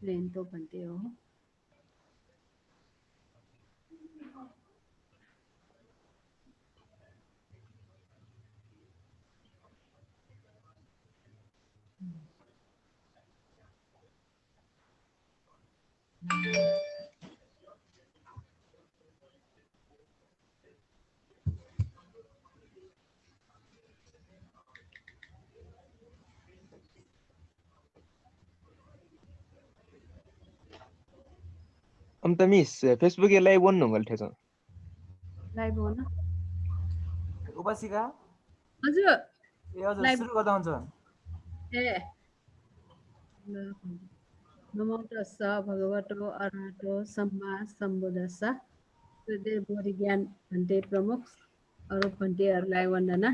रेन्तो भन्ते हो। अन्त miss Facebook live भन्नु गल्थे छ लाइभ हो न उपासिका हजुर ए हजुर लाइभ सुरु गर्दा हुन्छ ए नमो तस्स भगवतो अरहतो सम्मा सम्बुद्धस्स हृदय बोधि ज्ञान भन्ते प्रमुख अरू भन्तेहरूलाई वन्दना।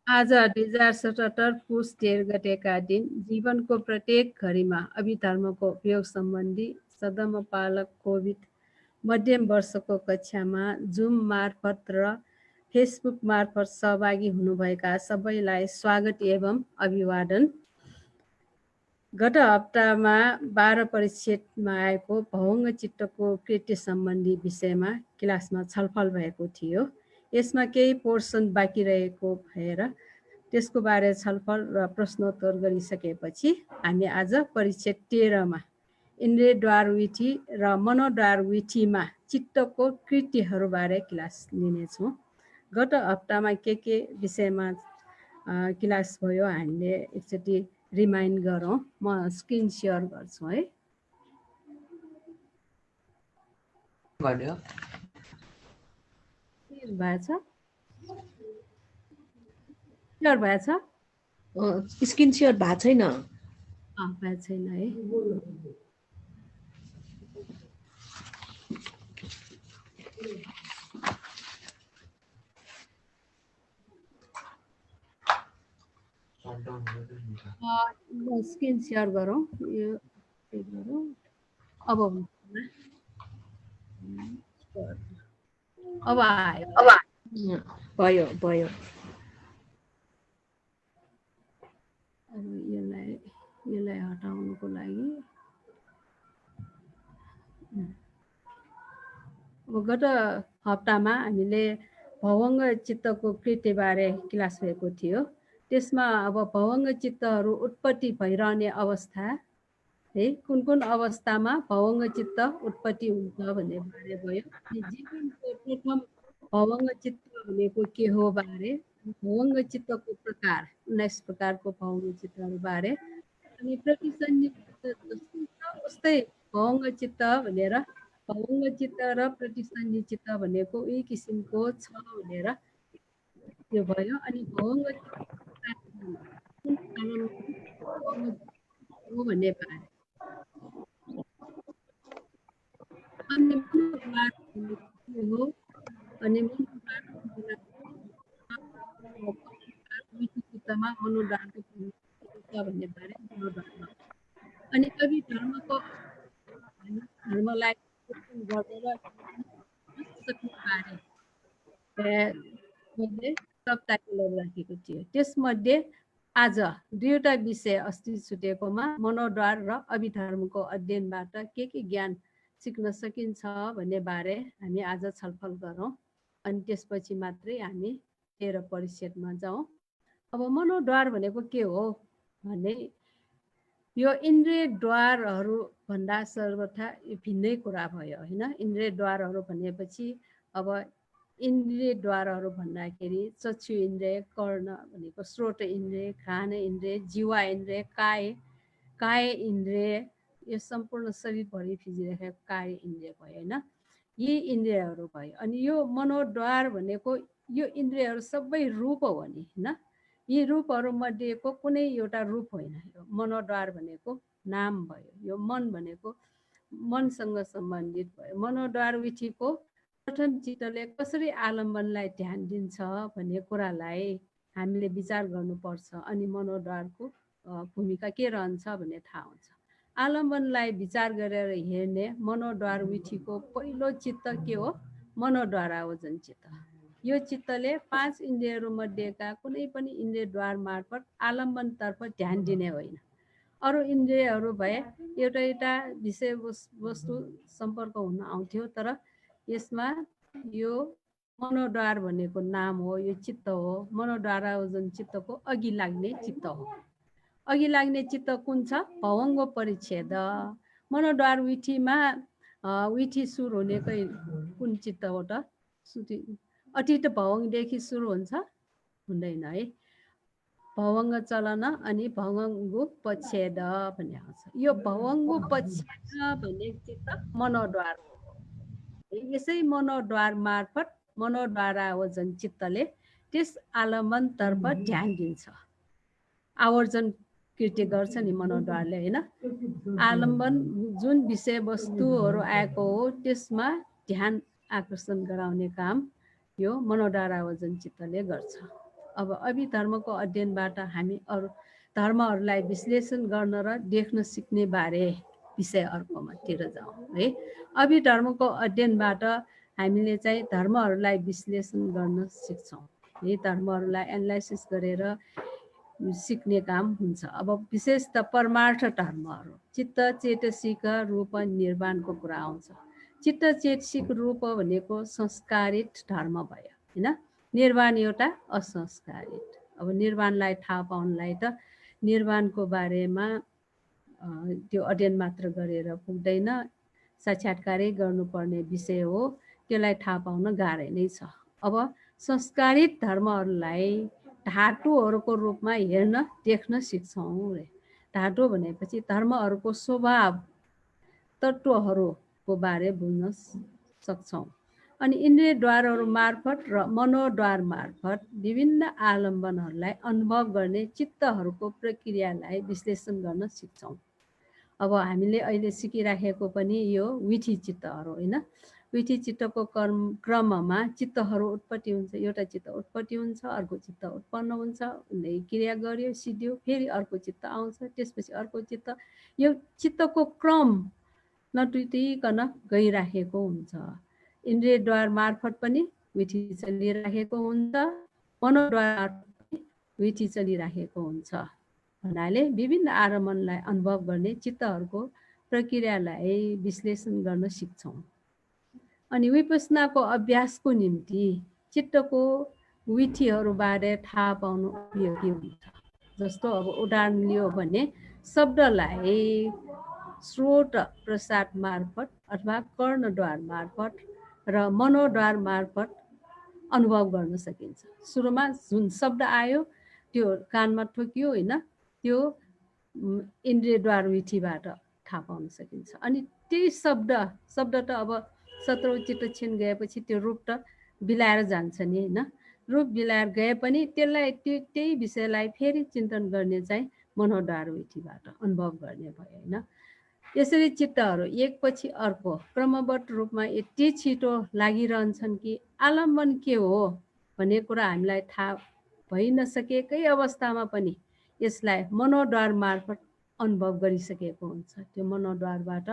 आज 2077 पुस 13 गतेका दिन जीवनको प्रत्येक घडीमा अभिधर्मको उपयोग सम्बन्धी सदमपालक कोभिड मध्यम वर्षको कक्षामा जुम मार्फत र फेसबुक मार्फत सहभागी हुनुभएका सबैलाई स्वागत एवं अभिवादन। गत हप्तामा 12 परिच्छेदमा आएको भवङ्ग चित्तको कृत्य सम्बन्धी विषयमा क्लासमा छलफल भएको थियो। यसमा केही पोर्सन बाँकी रहेको भएर त्यसको बारे छलफल र प्रश्नोत्तर गरिसकेपछि हामी आज परिच्छेद 13मा इन्द्रियद्वार विधि र मनोद्वार विधिमा चित्तको कृत्यहरूबारे क्लास लिनेछौँ। गत हप्तामा के विषयमा क्लास भयो हामीले एकचोटि रिमाइन्ड गरौँ। म स्क्रिन सेयर गर्छु है। भएछ सेयर भएछ स्क्रिन सेयर भएको छैन भएको छैन है। स्क्रिन सेयर गरौँ यो गरौँ अब आयो भयो भयो अब यसलाई हटाउनुको लागि अब गत हप्तामा हामीले भवङ्ग चित्तको कृत्यबारे क्लास भएको थियो। त्यसमा अब भवङ्ग चित्तहरू उत्पत्ति भइरहने अवस्था है कुन कुन अवस्थामा भवङ्ग चित्त उत्पत्ति हुन्छ भन्ने बारे भयो। जीवनको प्रथम भवङ्ग चित्त भनेको के हो बारे, भवङ्ग चित्तको प्रकार 19 प्रकारको भवङ्ग चित्तहरू बारे, अनि प्रतिसन्धि उस्तै भवङ्ग चित्त भनेर भवङ्ग चित्त र प्रतिसन्धि चित्त भनेको यही किसिमको छ भनेर त्यो भयो। अनि भवङ्ग हो भन्ने बारे अनि हो अनि चित्तमा मनोद्वारको भन्ने बारे मनोद्वारमा अनि अभिधर्मको धर्मलाई गरेर सब टाइटलहरू राखेको थियो। त्यसमध्ये आज दुईवटा विषय अस्ति छुटेकोमा मनोद्वार र अभिधर्मको अध्ययनबाट के ज्ञान सिक्न सकिन्छ भन्ने बारे हामी आज छलफल गरौँ। अनि त्यसपछि मात्रै हामी 13 परिच्छेदमा जाउँ। अब मनोद्वार भनेको के हो भने यो इन्द्रिय द्वारहरू भन्दा सर्वथा भिन्नै कुरा भयो होइन। इन्द्रिय द्वारहरू भनेपछि अब इन्द्रिय द्वारहरू भन्दाखेरि चक्षु इन्द्रिय, कर्ण भनेको श्रोत इन्द्रिय, घ्राण इन्द्रिय, जीवा इन्द्रिय, काय इन्द्रिय, यो सम्पूर्ण शरीरभरि फिजिरहेको काय इन्द्रिय भयो होइन। यी इन्द्रियहरू भयो। अनि यो मनोद्वार भनेको यो इन्द्रियहरू सबै रूप हो नि होइन। यी रूपहरू मध्येको कुनै एउटा रूप होइन। यो मनोद्वार भनेको नाम भयो। यो मन भनेको मनसँग सम्बन्धित भयो। मनोद्वार विधिको प्रथम चित्तले कसरी आलम्बनलाई ध्यान दिन्छ भन्ने कुरालाई हामीले विचार गर्नुपर्छ। अनि मनोद्वारको भूमिका के रहन्छ भन्ने थाहा हुन्छ। आलम्बनलाई विचार गरेर हेर्ने मनोद्वार विधिको पहिलो चित्त के हो? मनोद्वारावोजन चित्त। यो चित्तले 5 इन्द्रियहरू मध्येका कुनै पनि इन्द्रियद्वार मार्फत आलम्बनतर्फ ध्यान दिने होइन। अरू इन्द्रियहरू भए एउटा एउटा विषय वस्तु सम्पर्क हुन आउँथ्यो, तर यसमा यो मनोद्वार भनेको नाम हो, यो चित्त हो। मनोद्वार जुन चित्तको अघि लाग्ने चित्त हो। अघि लाग्ने चित्त कुन छ? भवङ्ग परिच्छेद। मनोद्वार विठीमा विठी सुरु हुने कुन चित्त हो त? अतीत भवङदेखि सुरु हुन्छ? हुँदैन है। भवङ्ग चलन अनि भवङ्गु पच्छेद भन्ने आउँछ। यो भवङ्गु पच्छेद भन्ने चित्त मनोद्वार हो। यसै मनोद्वार मार्फत मनोद्वारावजन चित्तले त्यस आलम्बनतर्फ ध्यान दिन्छ। आवर्जन कृत्य गर्छ नि मनोद्वारले होइन। आलम्बन जुन विषयवस्तुहरू आएको हो त्यसमा ध्यान आकर्षण गराउने काम यो मनोद्वारावजन चित्तले गर्छ। अब अभिधर्मको अध्ययनबाट हामी अरू धर्महरूलाई विश्लेषण गर्न र देख्न सिक्ने बारे विषय अर्कोमातिर जाउँ है। अभिधर्मको अध्ययनबाट हामीले चाहिँ धर्महरूलाई विश्लेषण गर्न सिक्छौँ है। धर्महरूलाई एनालाइसिस गरेर सिक्ने काम हुन्छ। अब विशेष त परमार्थ धर्महरू चित्त चेतसिक रूप निर्वाणको कुरा आउँछ। चित्त चेतसिक रूप भनेको संस्कारित धर्म भयो होइन। निर्वाण एउटा असंस्कारित। अब निर्वाणलाई थाहा पाउनलाई त निर्वाणको बारेमा त्यो अध्ययन मात्र गरेर पुग्दैन, साक्षात्कारै गर्नुपर्ने विषय हो। त्यसलाई थाहा पाउन गाह्रो नै छ। अब संस्कारित धर्महरूलाई धातुहरूको रूपमा हेर्न देख्न सिक्छौँ रे। धातु भनेपछि धर्महरूको स्वभाव तत्त्वहरूको बारे बुझ्न सक्छौँ। अनि इन्द्रियद्वारहरू मार्फत र मनोद्वार मार्फत विभिन्न आलम्बनहरूलाई अनुभव गर्ने चित्तहरूको प्रक्रियालाई विश्लेषण गर्न सिक्छौँ। अब हामीले अहिले सिकिराखेको पनि यो विठी चित्तहरू होइन। विठी चित्तको क्रममा चित्तहरू उत्पत्ति हुन्छ। एउटा चित्त उत्पत्ति हुन्छ, अर्को चित्त उत्पन्न हुन्छ, उसले क्रिया गर्यो, सिद्धियो, फेरि अर्को चित्त आउँछ, त्यसपछि अर्को चित्त। यो चित्तको क्रम नटुटिकन गइराखेको हुन्छ। इन्द्रियद्वार मार्फत पनि विठी चलिराखेको हुन्छ, मनोद्वार मार्फत पनि विठी चलिराखेको हुन्छ। भन्नाले विभिन्न आरम्भनलाई अनुभव गर्ने चित्तहरूको प्रक्रियालाई विश्लेषण गर्न सिक्छौँ। अनि विपश्यनाको अभ्यासको निम्ति चित्तको विधिहरूबारे थाहा पाउनु उपयोगी हुन्छ। जस्तो अब उदाहरण लियो भने शब्दलाई स्रोत प्रसाद मार्फत अथवा कर्णद्वार मार्फत र मनोद्वार मार्फत अनुभव गर्न सकिन्छ। सुरुमा जुन शब्द आयो त्यो कानमा ठोकियो होइन, त्यो इन्द्रियद्वार विधिबाट थाहा पाउन सकिन्छ। अनि त्यही शब्द त अब 17औं चित्त क्षण गएपछि त्यो रूप त बिलाएर जान्छ नि होइन। रूप बिलाएर गए पनि त्यसलाई त्यही विषयलाई फेरि चिन्तन गर्ने चाहिँ मनोद्वार विधिबाट अनुभव गर्ने भयो होइन। यसरी चित्तहरू एकपछि अर्को क्रमबद्ध रूपमा यति छिटो लागिरहन्छन् कि आलम्बन के हो भन्ने कुरा हामीलाई थाहा भइ नसकेकै अवस्थामा पनि यसलाई मनोद्वार मार्फत अनुभव गरिसकेको हुन्छ। त्यो मनोद्वारबाट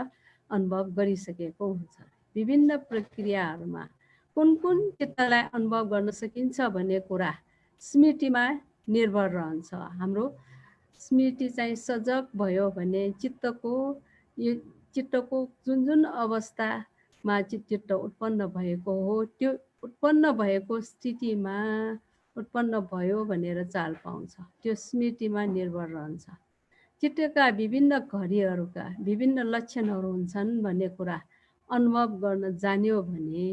अनुभव गरिसकेको हुन्छ। विभिन्न प्रक्रियाहरूमा कुन कुन चित्तलाई अनुभव गर्न सकिन्छ भन्ने कुरा स्मृतिमा निर्भर रहन्छ। हाम्रो स्मृति चाहिँ सजग भयो भने चित्तको जुन जुन अवस्थामा चित्त उत्पन्न भएको हो त्यो उत्पन्न भएको स्थितिमा उत्पन्न भयो भनेर चाल पाउँछ। त्यो स्मृतिमा निर्भर रहन्छ। चित्तका विभिन्न घडीहरूका विभिन्न लक्षणहरू हुन्छन् भन्ने कुरा अनुभव गर्न जान्यो भने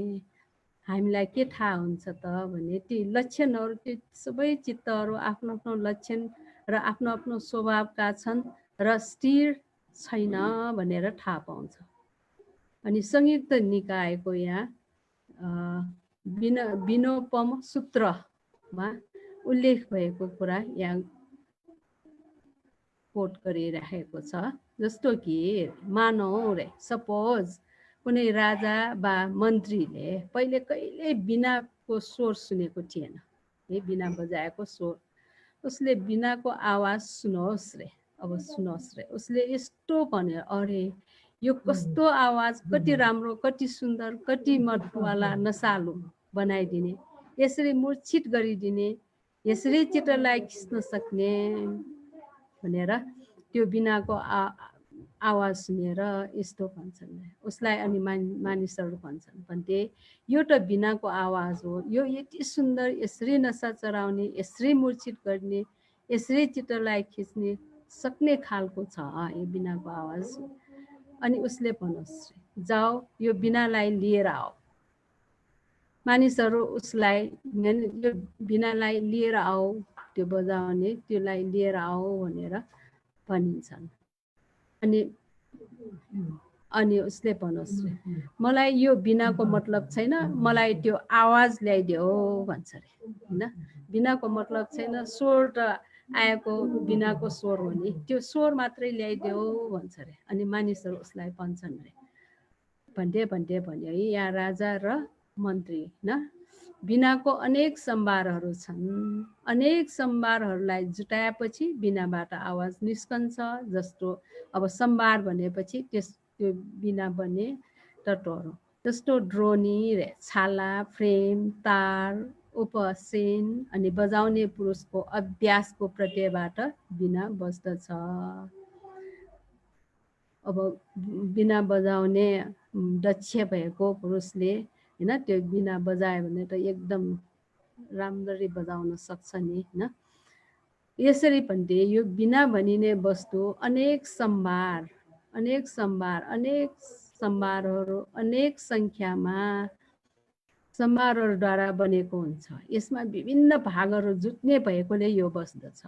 हामीलाई के थाहा हुन्छ त भने ती लक्षणहरू त्यो सबै चित्तहरू आफ्नो आफ्नो लक्षण र आफ्नो आफ्नो स्वभावका छन् र स्थिर छैन भनेर थाहा पाउँछ। अनि संयुक्त निकायको यहाँ विनोपम सूत्रमा उल्लेख भएको कुरा यहाँ कोट गरिराखेको छ। जस्तो कि मानौ रे सपोज कुनै राजा वा मन्त्रीले पहिले कहिल्यै बिनाको स्वर सुनेको थिएन है, बिना बजाएको स्वर। उसले बिनाको आवाज सुनोस् रे, अब सुनोस् रे। उसले यस्तो भन्यो, अरे यो कस्तो आवाज, कति राम्रो, कति सुन्दर, कति मधुवाला नसालु बनाइदिने। यसरी मूर्छित गरिदिने, यसरी चित्रलाई खिच्न सक्ने भनेर त्यो बिनाको आवाज सुनेर यस्तो भन्छन् उसलाई। अनि मानिसहरू भन्छन् भन्थे यो त बिनाको आवाज हो, यो यति सुन्दर, यसरी नसा चराउने, यसरी मूर्छित गर्ने, यसरी चित्रलाई खिच्ने सक्ने खालको छ यो बिनाको आवाज। अनि उसले भनोस् जाऊ यो बिनालाई लिएर आओ। मानिसहरू उसलाई यो बिनालाई लिएर आओ, त्यो बजाउने त्यसलाई लिएर आओ भनेर भनिन्छन्। अनि उसले भनोस् मलाई यो बिनाको मतलब छैन, मलाई त्यो आवाज ल्याइदेऊ भन्छ अरे हैन। बिनाको मतलब छैन, स्वर त आएको बिनाको स्वर हो नि, त्यो स्वर मात्रै ल्याइदेऊ भन्छ अरे। अनि मानिसहरू उसलाई भन्छन् अरे भन्दै भन्यो है यहाँ राजा र मन्त्री न बिनाको अनेक सम्भारहरू छन्, अनेक सम्भारहरूलाई जुटाएपछि बिनाबाट आवाज निस्कन्छ। जस्तो अब सम्भार भनेपछि त्यो बिना बन्ने तत्त्वहरू जस्तो ड्रोनी, छाला, फ्रेम, तार, उपसेन अनि बजाउने पुरुषको अभ्यासको प्रत्ययबाट बिना बज्दछ। अब बिना बजाउने दक्ष भएको पुरुषले हैन त्यो बिना बजायो भने त एकदम राम्ररी बजाउन सक्छ नि हैन। यसरी भन्थे यो बिना भनिने वस्तु अनेक सम्भारहरू अनेक संख्यामा सम्भारहरूद्वारा बनेको हुन्छ। यसमा विभिन्न भागहरू जुट्ने भएकोले यो बस्दछ।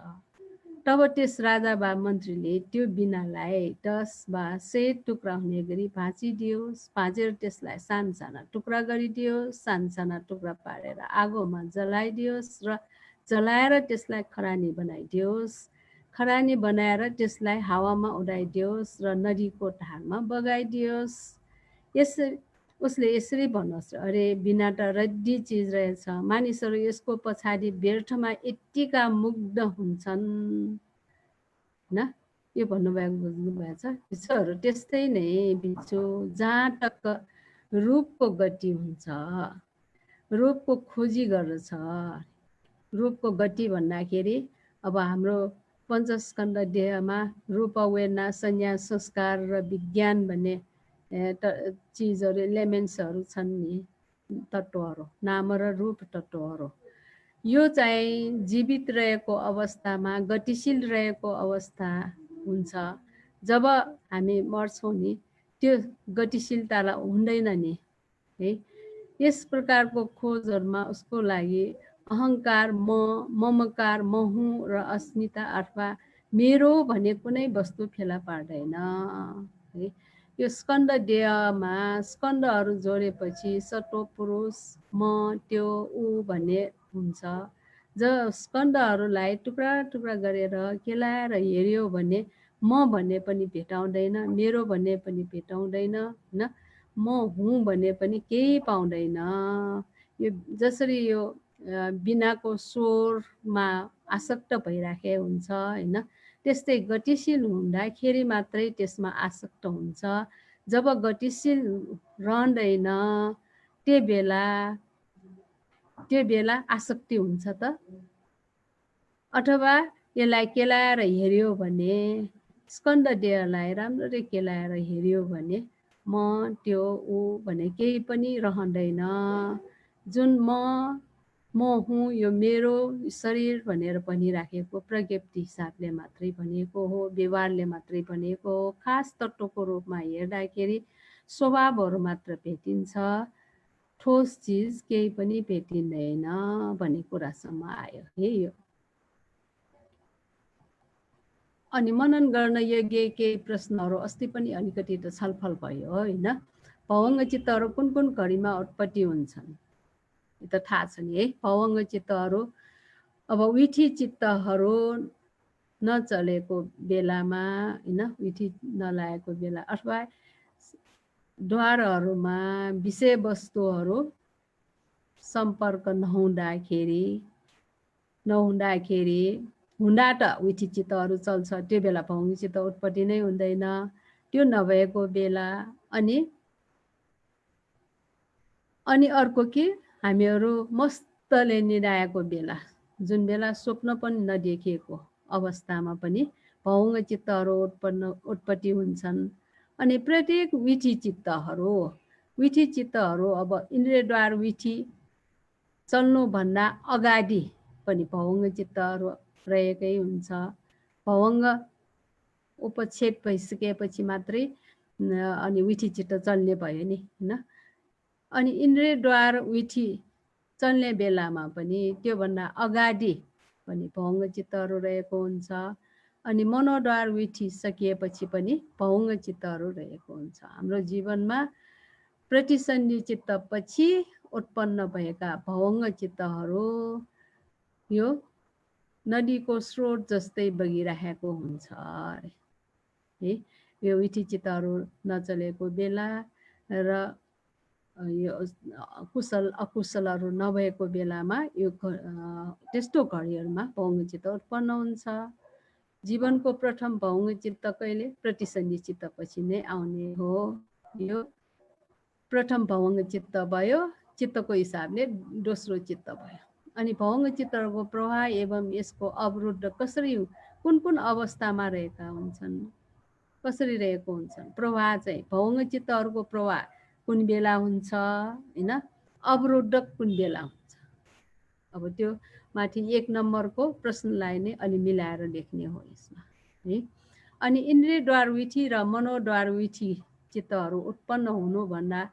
तब त्यस राजा वा मन्त्रीले त्यो बिनालाई 10 वा 100 टुक्रा हुने गरी भाँचिदियोस्, भाँचेर त्यसलाई साना टुक्रा गरिदियोस्, साना टुक्रा पारेर आगोमा जलाइदियोस् र जलाएर त्यसलाई खरानी बनाइदियोस्, खरानी बनाएर त्यसलाई हावामा उडाइदियोस् र नदीको धारमा बगाइदियोस्। उसले यसरी भन्नुहोस् अरे बिना त रड्डी चिज रहेछ, मानिसहरू यसको पछाडि व्यर्थमा यत्तिका मुग्ध हुन्छन् न। यो भन्नुभएको बुझ्नुभएछ। विश्वहरू त्यस्तै नै बिचो, जहाँ टक्क रूपको गति हुन्छ, रूपको खोजी गर्दछ। रूपको गति भन्दाखेरि अब हाम्रो पञ्चस्कन्ध देहमा रूप, वेदना, संज्ञा, संस्कार र विज्ञान भन्ने चिजहरू एलिमेन्ट्सहरू छन् नि, तत्त्वहरू, नाम र रूप तत्त्वहरू। यो चाहिँ जीवित रहेको अवस्थामा, गतिशील रहेको अवस्था हुन्छ। जब हामी मर्छौँ नि त्यो गतिशीलतालाई हुँदैन नि है। यस प्रकारको खोजहरूमा उसको लागि अहङ्कार, ममकार, महु र अस्मिता अथवा मेरो भन्ने कुनै वस्तु फेला पार्दैन है। यो स्कन्द देहमा स्कन्दहरू जोडेपछि सत्व पुरुष, म, त्यो, ऊ भन्ने हुन्छ। स्कन्दहरूलाई टुक्रा टुक्रा गरेर केलाएर हेऱ्यो भने म भन्ने पनि भेटाउँदैन, मेरो भन्ने पनि भेटाउँदैन हैन, म हुँ भन्ने पनि केही पाउँदैन। यो जसरी यो बिनाको स्वरमा आसक्त भइराखे हुन्छ हैन, त्यस्तै गतिशील हुँदाखेरि मात्रै त्यसमा आसक्त हुन्छ। जब गतिशील रहँदैन त्यो बेला आसक्ति हुन्छ त। अथवा यसलाई केलाएर हेऱ्यो भने, स्कन्द देहलाई राम्ररी केलाएर हेऱ्यो भने म, त्यो, ऊ भने केही पनि रहँदैन। जुन म हुँ, यो मेरो शरीर भनेर भनिराखेको प्रज्ञप्ति हिसाबले मात्रै भनिएको हो, व्यवहारले मात्रै भनिएको हो। खास तत्त्वको रूपमा हेर्दाखेरि स्वभावहरू मात्र भेटिन्छ, ठोस चिज केही पनि भेटिँदैन भन्ने कुरासम्म आयो है यो। अनि मनन गर्न योग्य केही प्रश्नहरू अस्ति पनि अलिकति त छलफल भयो होइन। भवङ्ग चित्तहरू कुन कुन घडीमा उत्पत्ति हुन्छन् यो त थाहा छ नि है। भवङ्ग चित्तहरू अब विठी चित्तहरू नचलेको बेलामा होइन, विठी नलागेको बेला अथवा द्वारहरूमा विषयवस्तुहरू सम्पर्क नहुँदाखेरि हुँदा त विठी चित्तहरू चल्छ, त्यो बेला भवङ्ग चित्त उत्पत्ति नै हुँदैन। त्यो नभएको बेला अनि अर्को के हामीहरू चित्तले निराएको बेला, जुन बेला स्वप्न पनि नदेखिएको अवस्थामा पनि भौङ चित्तहरू उत्पत्ति हुन्छन्। अनि प्रत्येक विठी चित्तहरू अब इन्द्रियद्वार विठी चल्नुभन्दा अगाडि पनि भौङ चित्तहरू रहेकै हुन्छ। भौङ उपक्षेप भइसकेपछि मात्रै अनि विठी चित्त चल्ने भयो नि होइन। अनि इन्द्रियद्वार विठी चल्ने बेलामा पनि त्योभन्दा अगाडि पनि भौङ चित्तहरू रहेको हुन्छ। अनि मनोद्वार विठी सकिएपछि पनि भौङ चित्तहरू रहेको हुन्छ। हाम्रो जीवनमा प्रतिसन्धि चित्तपछि उत्पन्न भएका भौङ चित्तहरू यो नदीको स्रोत जस्तै बगिरहेको हुन्छ अरे है। यो विठी चित्तहरू नचलेको बेला र यो कुशल अकुशलहरू नभएको बेलामा यो त्यस्तो घडीहरूमा भौङ चित्त उत्पन्न हुन्छ। जीवनको प्रथम भौङ चित्त कहिले प्रतिसन्धि चित्तपछि नै आउने हो। यो प्रथम भौङ चित्त भयो, चित्तको हिसाबले दोस्रो चित्त भयो। अनि भौङ चित्तहरूको प्रवाह एवं यसको अवरुद्ध कसरी कुन कुन अवस्थामा रहेका हुन्छन्, कसरी रहेको हुन्छन् प्रवाह चाहिँ भौङ चित्तहरूको प्रवाह कुन बेला हुन्छ होइन, अवरुद्ध कुन बेला हुन्छ। अब त्यो माथि 1 नम्बरको प्रश्नलाई नै अलि मिलाएर लेख्ने हो यसमा है। अनि इन्द्रियद्वार विठी र मनोद्वार विठी चित्तहरू उत्पन्न हुनुभन्दा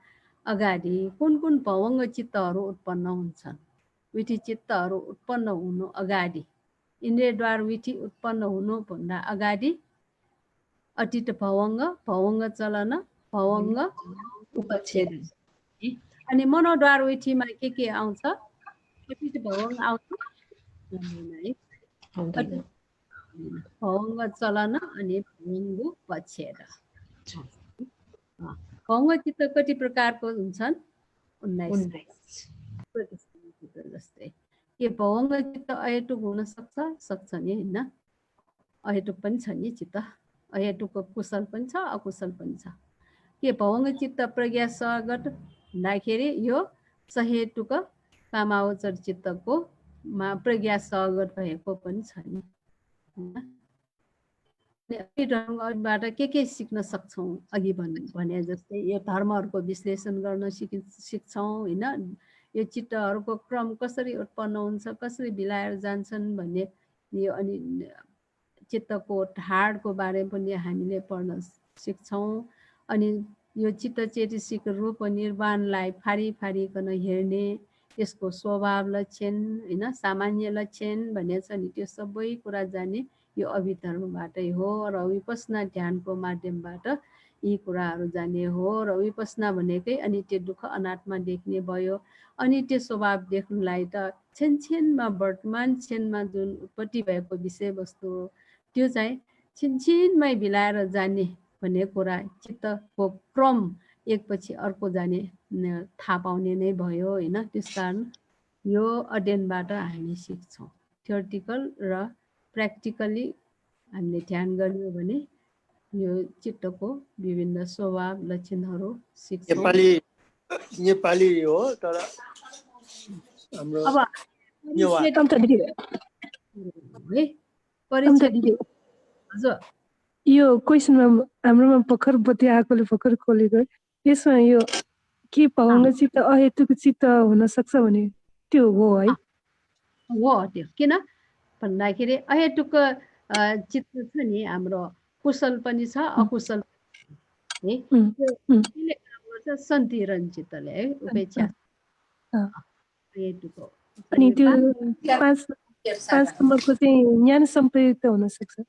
अगाडि कुन कुन भौङ चित्तहरू उत्पन्न हुन्छन्। विठी चित्तहरू उत्पन्न हुनु अगाडि, इन्द्रियद्वार विठी उत्पन्न हुनुभन्दा अगाडि अतीत भौङ चलन, भौङ उपच्छेद। अनि मनोद्वार विठीमा के आउँछ, अतीत भौङ आउँछ है, भौङ चलन अनि भौङ उपच्छेद। भौङ चित्त कति प्रकारको हुन्छन्, 19 प्रतिसन्धि चित्त जस्तै। के भौङ चित्त अहेतुक हुन सक्छ नि होइन, अहेतुक पनि छ नि चित्त, अहेतुकको कुशल पनि छ अकुशल पनि छ। के भौङ चित्त प्रज्ञा सहगत भन्दाखेरि यो सहेतुक कामावचर चित्तको प्रज्ञा सहगत भएको पनि छ नि। बाट के सिक्न सक्छौँ, अघि भने जस्तै यो धर्महरूको विश्लेषण गर्न सिक्छौँ होइन। यो चित्तहरूको क्रम कसरी उत्पन्न हुन्छ, कसरी बिलाएर जान्छन् भन्ने यो, अनि चित्तको ढाडको बारेमा पनि हामीले पढ्न सिक्छौँ। अनि यो चित्त चेतसिक रूप निर्वाणलाई फारिकन हेर्ने, यसको स्वभाव लक्षण होइन, सामान्य लक्षण भन्ने छ नि, त्यो सबै कुरा जाने यो अभिधर्मबाटै हो। र विपस्सना ध्यानको माध्यमबाट यी कुराहरू जाने हो। र विपस्सना भनेकै अनित्य दुःख अनात्मा देख्ने भयो। अनित्य स्वभाव देख्नुलाई त क्षणमा वर्तमान क्षणमा जुन उत्पत्ति भएको विषयवस्तु हो त्यो चाहिँ छिनछिनमै बिलाएर जाने भन्ने कुरा, चित्तको क्रम एकपछि अर्को जाने थाहा पाउने नै भयो होइन। त्यस कारण यो अध्ययनबाट हामी सिक्छौँ। थ्योरिटिकल र प्र्याक्टिकली हामीले ध्यान गर्ने भने यो चित्तको विभिन्न स्वभाव लक्षणहरू सिक्छौँ। नेपाली हो तर हाम्रो अब हजुर यो क्वेसनमा हाम्रोमा भर्खर बत्ती आएकोले भर्खर खोलेको, यसमा यो के भौङ चित्त अहेतुक चित्त हुन सक्छ भने त्यो हो है? हो त्यो, किन भन्दाखेरि अहेतुक चित्त छ नि हाम्रो, कुशल पनि छ अकुशल पनि है। सन्तिरण चित्तले है, उपेक्षा अहेतुक। अनि त्यो 5 नम्बरको चाहिँ ज्ञान सम्प्रयुक्त हुन सक्छ।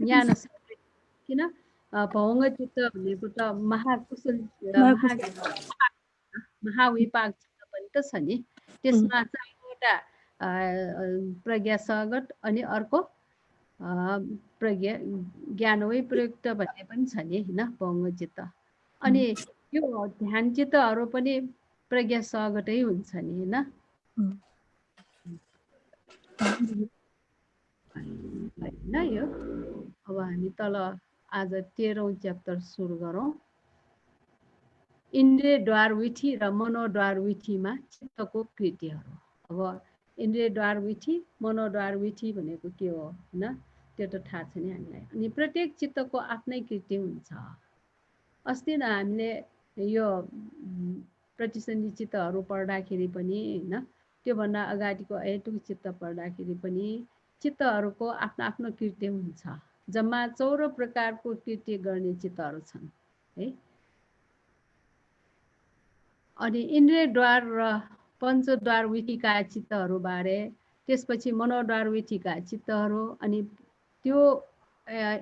ज्ञान किन भौङ चित्त भनेको त महाकुशल महाविपाक चित्त पनि त छ नि। त्यसमा चाहिँ एउटा प्रज्ञा सहगत अनि अर्को प्रज्ञा ज्ञान वैप्रयुक्त भन्ने पनि छ नि होइन भौङ चित्त। अनि यो ध्यान चित्तहरू पनि प्रज्ञा सहगतै हुन्छ नि होइन। होइन यो अब हामी तल आज 13औं च्याप्टर सुरु गरौँ। इन्द्रियद्वार विठी र मनोद्वार विठीमा चित्तको कृतिहरू। अब इन्द्रियद्वार विधि मनोद्वार विधि भनेको के हो होइन त्यो त थाहा छैन हामीलाई। अनि प्रत्येक चित्तको आफ्नै कृति हुन्छ। अस्ति न हामीले यो प्रतिसन्धि चित्तहरू पढ्दाखेरि पनि होइन त्योभन्दा अगाडिको अहेतुक चित्त पढ्दाखेरि पनि चित्तहरूको आफ्नो आफ्नो कृत्य हुन्छ। जम्मा 14 प्रकारको कृत्य गर्ने चित्तहरू छन् है। अनि इन्द्रियद्वार र पञ्चद्वार विधिका चित्तहरूबारे त्यसपछि मनोद्वार विधिका चित्तहरू अनि त्यो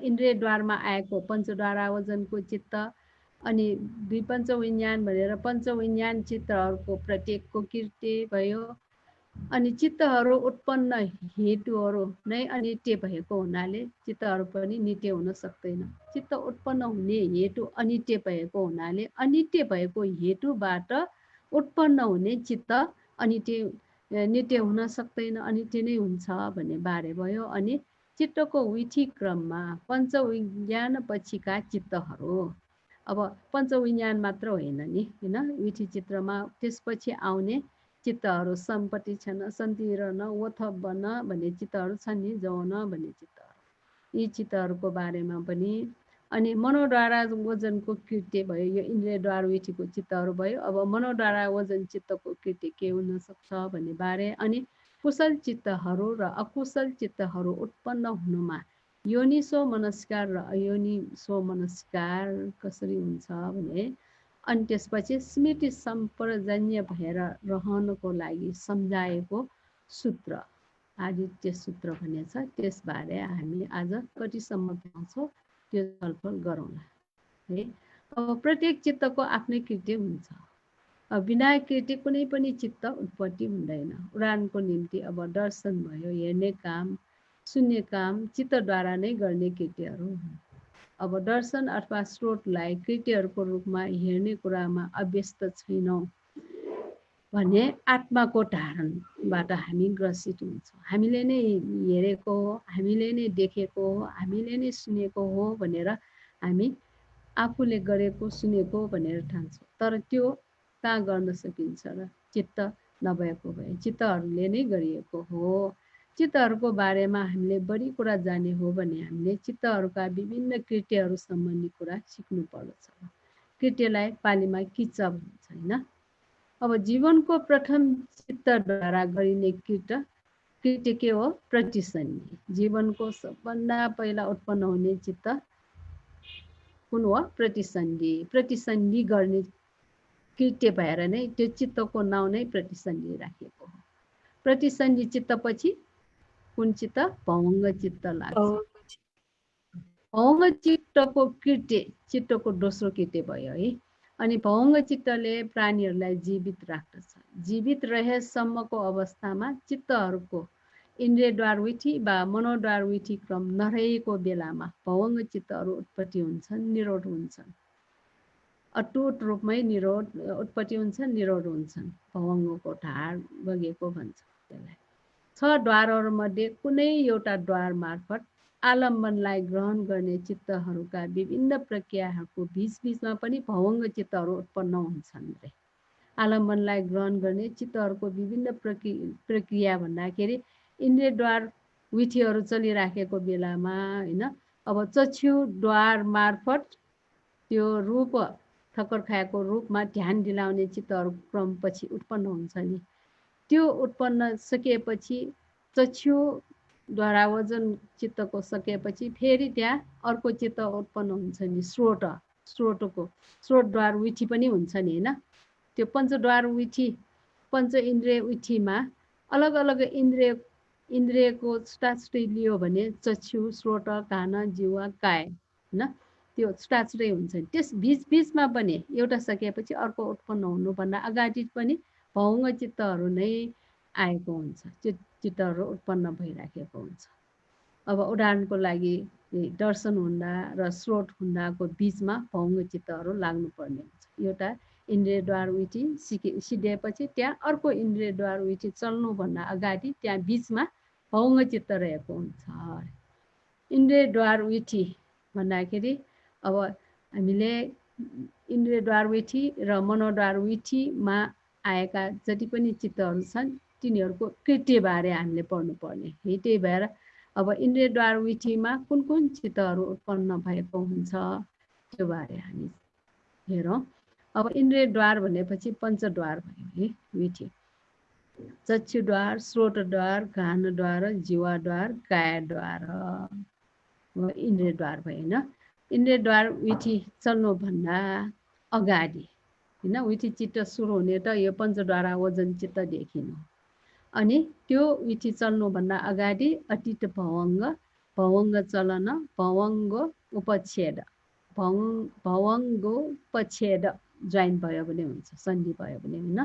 इन्द्रियद्वारमा आएको पञ्चद्वारावजनको चित्त अनि द्विपञ्चविज्ञान भनेर पञ्चविज्ञान चित्तहरूको प्रत्येकको कृत्य भयो। अनि चित्तहरू उत्पन्न हेतुहरू नै अनित्य भएको हुनाले चित्तहरू पनि नित्य हुन सक्दैन। चित्त उत्पन्न हुने हेतु अनित्य भएको हुनाले अनित्य भएको हेतुबाट उत्पन्न हुने चित्त नित्य हुन सक्दैन, अनित्य नै हुन्छ भन्ने बारे भयो। अनि चित्तको विधि क्रममा पञ्चविज्ञान पछिका चित्तहरू, अब पञ्चविज्ञान मात्र होइन नि होइन, विधि चित्रमा त्यसपछि आउने चित्तहरू सम्पत्ति छन्, सन्तिरण वथवन भन्ने चित्तहरू छन् नि, जौन भन्ने चित्तहरू, यी चित्तहरूको बारेमा पनि। अनि मनोद्वारा वजनको कृत्य भयो, यो इन्द्रियद्वार विधिको चित्तहरू भयो। अब मनोद्वारा वजन चित्तको कृत्य के हुन सक्छ भन्ने बारे। अनि कुशल चित्तहरू र अकुशल चित्तहरू उत्पन्न हुनुमा योनिसो मनस्कार र अयोनिसो मनस्कार कसरी हुन्छ भने अनि त्यसपछि स्मृति सम्प्रजन्य भएर रहनको लागि सम्झाएको सूत्र आदित्य सूत्र भन्ने छ। त्यसबारे हामी आज कतिसम्म पाउँछौँ त्यो छलफल गरौँला है। अब प्रत्येक चित्तको आफ्नै कृत्य हुन्छ। अब बिना कृत्य कुनै पनि चित्त उत्पत्ति हुँदैन। उडानको निम्ति अब दर्शन भयो, हेर्ने काम, सुन्ने काम चित्तद्वारा नै गर्ने कृत्यहरू हुन्। अब दर्शन अथवा स्रोतलाई कृत्यहरूको रूपमा हेर्ने कुरामा अभ्यस्त छैनौँ भने आत्माको धारणबाट हामी ग्रसित हुन्छौँ। हामीले नै हेरेको हो, हामीले नै देखेको हो, हामीले नै सुनेको हो भनेर हामी आफूले गरेको सुनेको भनेर ठान्छौँ। तर त्यो कहाँ गर्न सकिन्छ र? चित्त नभएको भए चित्तहरूले नै गरिएको हो। चित्तहरूको बारेमा हामीले बढी कुरा जाने हो भने हामीले चित्तहरूका विभिन्न कृत्यहरू सम्बन्धी कुरा सिक्नु पर्दछ। कृत्यलाई पालीमा किच भन्छ होइन। अब जीवनको प्रथम चित्तद्वारा गरिने कृत्य के हो? प्रतिसन्धि। जीवनको सबभन्दा पहिला उत्पन्न हुने चित्त कुन हो? प्रतिसन्धि। प्रतिसन्धि गर्ने कृत्य भएर नै त्यो चित्तको नाउँ नै प्रतिसन्धि राखिएको हो। प्रतिसन्धि चित्तपछि कुन चित्त? भङ्ग चित्त लाग्छ। भङ्ग चित्तको कृत्य चित्तको दोस्रो कृत्य भयो है। अनि भङ्ग चित्तले प्राणीहरूलाई जीवित राख्दछ। जीवित रहेसम्मको अवस्थामा चित्तहरूको इन्द्रियद्वार विधि वा मनोद्वार विधि क्रम नरहेको बेलामा भङ्ग चित्तहरू उत्पत्ति हुन्छन्, निरोध हुन्छन्। अटुट रूपमै उत्पत्ति हुन्छन्, निरोध हुन्छन्। भङ्गको ढाड बगेको भन्छ त्यसलाई। 6 द्वारहरूमध्ये कुनै एउटा द्वार मार्फत आलम्बनलाई ग्रहण गर्ने चित्तहरूका विभिन्न प्रक्रियाहरूको बीचमा पनि भवङ्ग चित्तहरू उत्पन्न हुन्छन् रे। आलम्बनलाई ग्रहण गर्ने चित्तहरूको विभिन्न प्रक्रिया भन्दाखेरि इन्द्रियद्वार विधिहरू चलिराखेको बेलामा होइन, अब चक्षुद्वार मार्फत त्यो रूप ठक्कर खाएको रूपमा ध्यान दिलाउने चित्तहरू क्रमपछि उत्पन्न हुन्छ नि। त्यो उत्पन्न सकिएपछि चक्षुद्वारा वजन चित्तको सकेपछि फेरि त्यहाँ अर्को चित्त उत्पन्न हुन्छ नि, स्रोतद्वार विधि पनि हुन्छ नि होइन। त्यो पञ्चद्वार विधि, पञ्च इन्द्रिय विधिमा अलग अलग इन्द्रियको स्टाचुटै लियो भने चक्षु, स्रोत, कान, जिह्वा, काय होइन, त्यो स्टाचुटै हुन्छ। त्यस बिचमा पनि एउटा सकेपछि अर्को उत्पन्न हुनुभन्दा अगाडि पनि भङ्ग चित्तहरू नै आएको हुन्छ, त्यो चित्तहरू उत्पन्न भइराखेको हुन्छ। अब उदाहरणको लागि दर्शन हुँदा र स्रोत हुँदाको बिचमा भङ्ग चित्तहरू लाग्नुपर्ने हुन्छ। एउटा इन्द्रियद्वार विधि सिद्धिएपछि त्यहाँ अर्को इन्द्रियद्वार विधि चल्नुभन्दा अगाडि त्यहाँ बिचमा भङ्ग चित्त रहेको हुन्छ। इन्द्रियद्वार विधि भन्दाखेरि अब हामीले इन्द्रियद्वार विधि र मनोद्वार विधिमा आएका जति पनि चित्तहरू छन् तिनीहरूको कृत्यबारे हामीले पढ्नुपर्ने है। त्यही भएर अब इन्द्रियद्वार विधिमा कुन कुन चित्तहरू उत्पन्न भएको हुन्छ त्यो बारे हामी हेरौँ। अब इन्द्रियद्वार भनेपछि पञ्चद्वार भयो है विधि। चक्षुद्वार, श्रोतद्वार, घ्राणद्वार, जीवाद्वार, कायद्वार इन्द्रियद्वार भयो होइन। इन्द्रियद्वार विधि चल्नुभन्दा अगाडि होइन, विधि चित्त सुरु हुने त यो पञ्चद्वारा ओजन चित्तदेखि हो। अनि त्यो विधि चल्नुभन्दा अगाडि अतीत भवङ्ग, भवङ्ग चलन, भवङ्ग उपच्छेद, भवङ्गोपच्छेद जोइन भयो भने हुन्छ, सन्धि भयो भने होइन,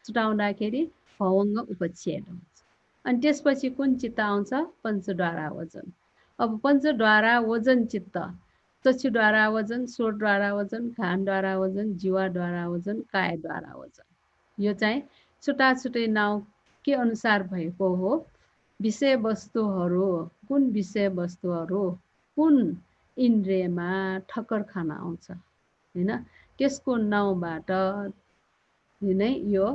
छुटाउँदाखेरि भवङ्ग उपच्छेद हुन्छ। अनि त्यसपछि कुन चित्त आउँछ? पञ्चद्वारा ओजन। अब पञ्चद्वारा ओजन चित्त चक्षुद्वारा ओजन, श्रोतद्वारा ओजन, घ्राणद्वारा ओजन, जीवाद्वारा ओजन, कायद्वारा ओजन। यो चाहिँ छुट्टा छुट्टै नाउँ के अनुसार भएको हो? विषयवस्तुहरू, कुन विषयवस्तुहरू कुन इन्द्रियमा ठक्कर खान आउँछ होइन, त्यसको नाउँबाट नै यो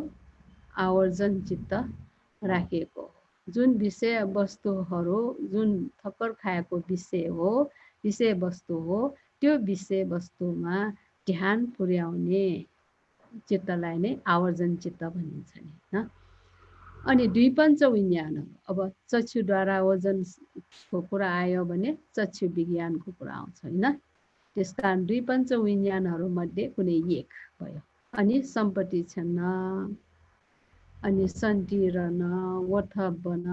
आवर्जन चित्त राखिएको हो। जुन विषयवस्तुहरू जुन ठक्कर खाएको विषयवस्तु हो त्यो विषयवस्तुमा ध्यान पुर्याउने चित्तलाई नै आवर्जन चित्त भनिन्छ नि होइन। अनि दुई पञ्च विज्ञानहरू, अब चक्षुद्वारा ओजनको कुरा आयो भने चक्षु विज्ञानको कुरा आउँछ होइन। त्यस कारण दुई पञ्च विज्ञानहरूमध्ये कुनै एक भयो। अनि सम्पत्ति छन्न, अनि सन्टिरन, वथबन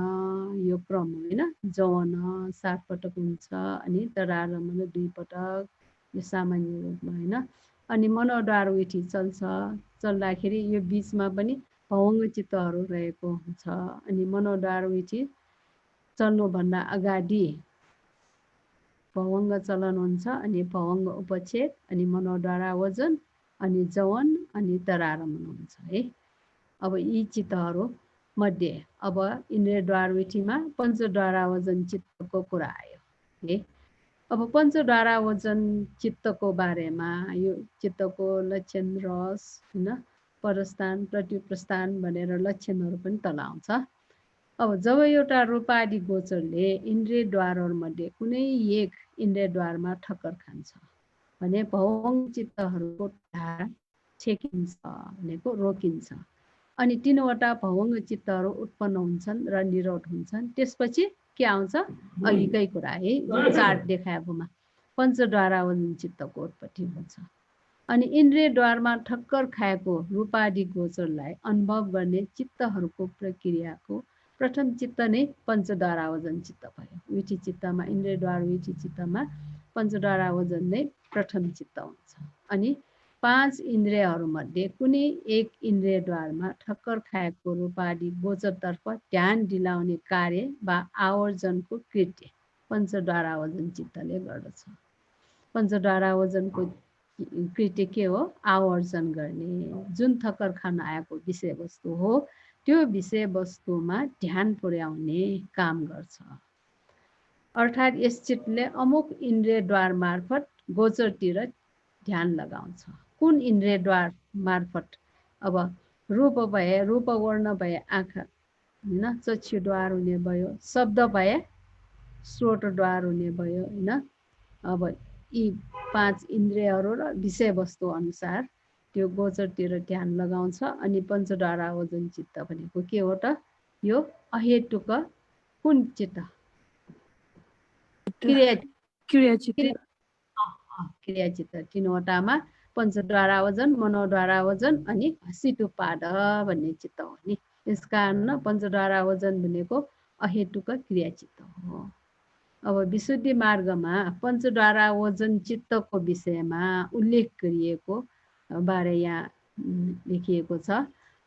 यो क्रम होइन। जवन 7 पटक हुन्छ, अनि तरारमन 2 पटक, यो सामान्य रूपमा होइन। अनि मनोद्वार विधि चल्दाखेरि यो बिचमा पनि भवङ्ग चित्तहरू रहेको हुन्छ। अनि मनोद्वार विधि चल्नुभन्दा अगाडि भवङ्ग चलन हुन्छ, अनि भवङ्ग उपच्छेद, अनि मनोद्वारा ओजन, अनि जवन, अनि तरारमन हुन्छ है। अब यी चित्तहरू मध्ये अब इन्द्रियद्वार विधिमा पञ्चद्वारा ओजन चित्तको कुरा आयो है। अब पञ्चद्वारा ओजन चित्तको बारेमा यो चित्तको लक्षण, रस होइन, परस्थान, प्रतिप्रस्थान भनेर लक्षणहरू पनि तल आउँछ। अब जब एउटा रूपादि गोचरले इन्द्रियद्वारहरूमध्ये कुनै एक इन्द्रियद्वारमा ठक्कर खान्छ भने भवङ्ग चित्तहरूको धारा छेकिन्छ भनेको रोकिन्छ। अनि 3वटा भवङ्ग चित्तहरू उत्पन्न हुन्छन् र निरोध हुन्छन्। त्यसपछि के आउँछ? अघिकै कुरा है, चार्ट देखाएकोमा पञ्चद्वारा ओजन चित्तको उत्पत्ति हुन्छ। अनि इन्द्रियद्वारमा ठक्कर खाएको रूपादि गोचरलाई अनुभव गर्ने चित्तहरूको प्रक्रियाको प्रथम चित्त नै पञ्चद्वारा ओजन चित्त भयो। विधि चित्तमा, इन्द्रियद्वार विधि चित्तमा पञ्चद्वारा ओजन नै प्रथम चित्त हुन्छ। अनि 5 इन्द्रियहरूमध्ये कुनै एक इन्द्रियद्वारमा ठक्कर खाएको रूपादि गोचरतर्फ ध्यान दिलाउने कार्य वा आवर्जनको कृत्य पञ्चद्वारा ओजन चित्तले गर्दछ। पञ्चद्वारा ओजनको कृत्य के हो? आवर्जन गर्ने। जुन ठक्कर खान आएको विषयवस्तु हो त्यो विषयवस्तुमा ध्यान पुर्याउने काम गर्छ। अर्थात् यस चित्तले अमुक इन्द्रियद्वार मार्फत गोचरतिर ध्यान लगाउँछ। कुन इन्द्रियद्वार मार्फत? अब रूप भए, रूप वर्ण भए आँखा होइन, चक्षुद्वार हुने भयो, शब्द भए श्रोतद्वार हुने भयो होइन। अब यी 5 इन्द्रियहरू र विषयवस्तु अनुसार त्यो गोचरतिर ध्यान लगाउँछ। अनि पञ्चद्वारा ओजन चित्त भनेको के हो त? यो अहेतुक कुन चित्त? क्रियाचित्त 3वटामा पञ्चद्वारा ओजन, मनोद्वारा ओजन अनि हसितुपाद भन्ने चित्त हो नि। यस कारण पञ्चद्वारा ओजन भनेको अहेतुक क्रियाचित्त हो। अब विशुद्धि मार्गमा पञ्चद्वारा ओजन चित्तको विषयमा उल्लेख गरिएको बारे यहाँ लेखिएको छ।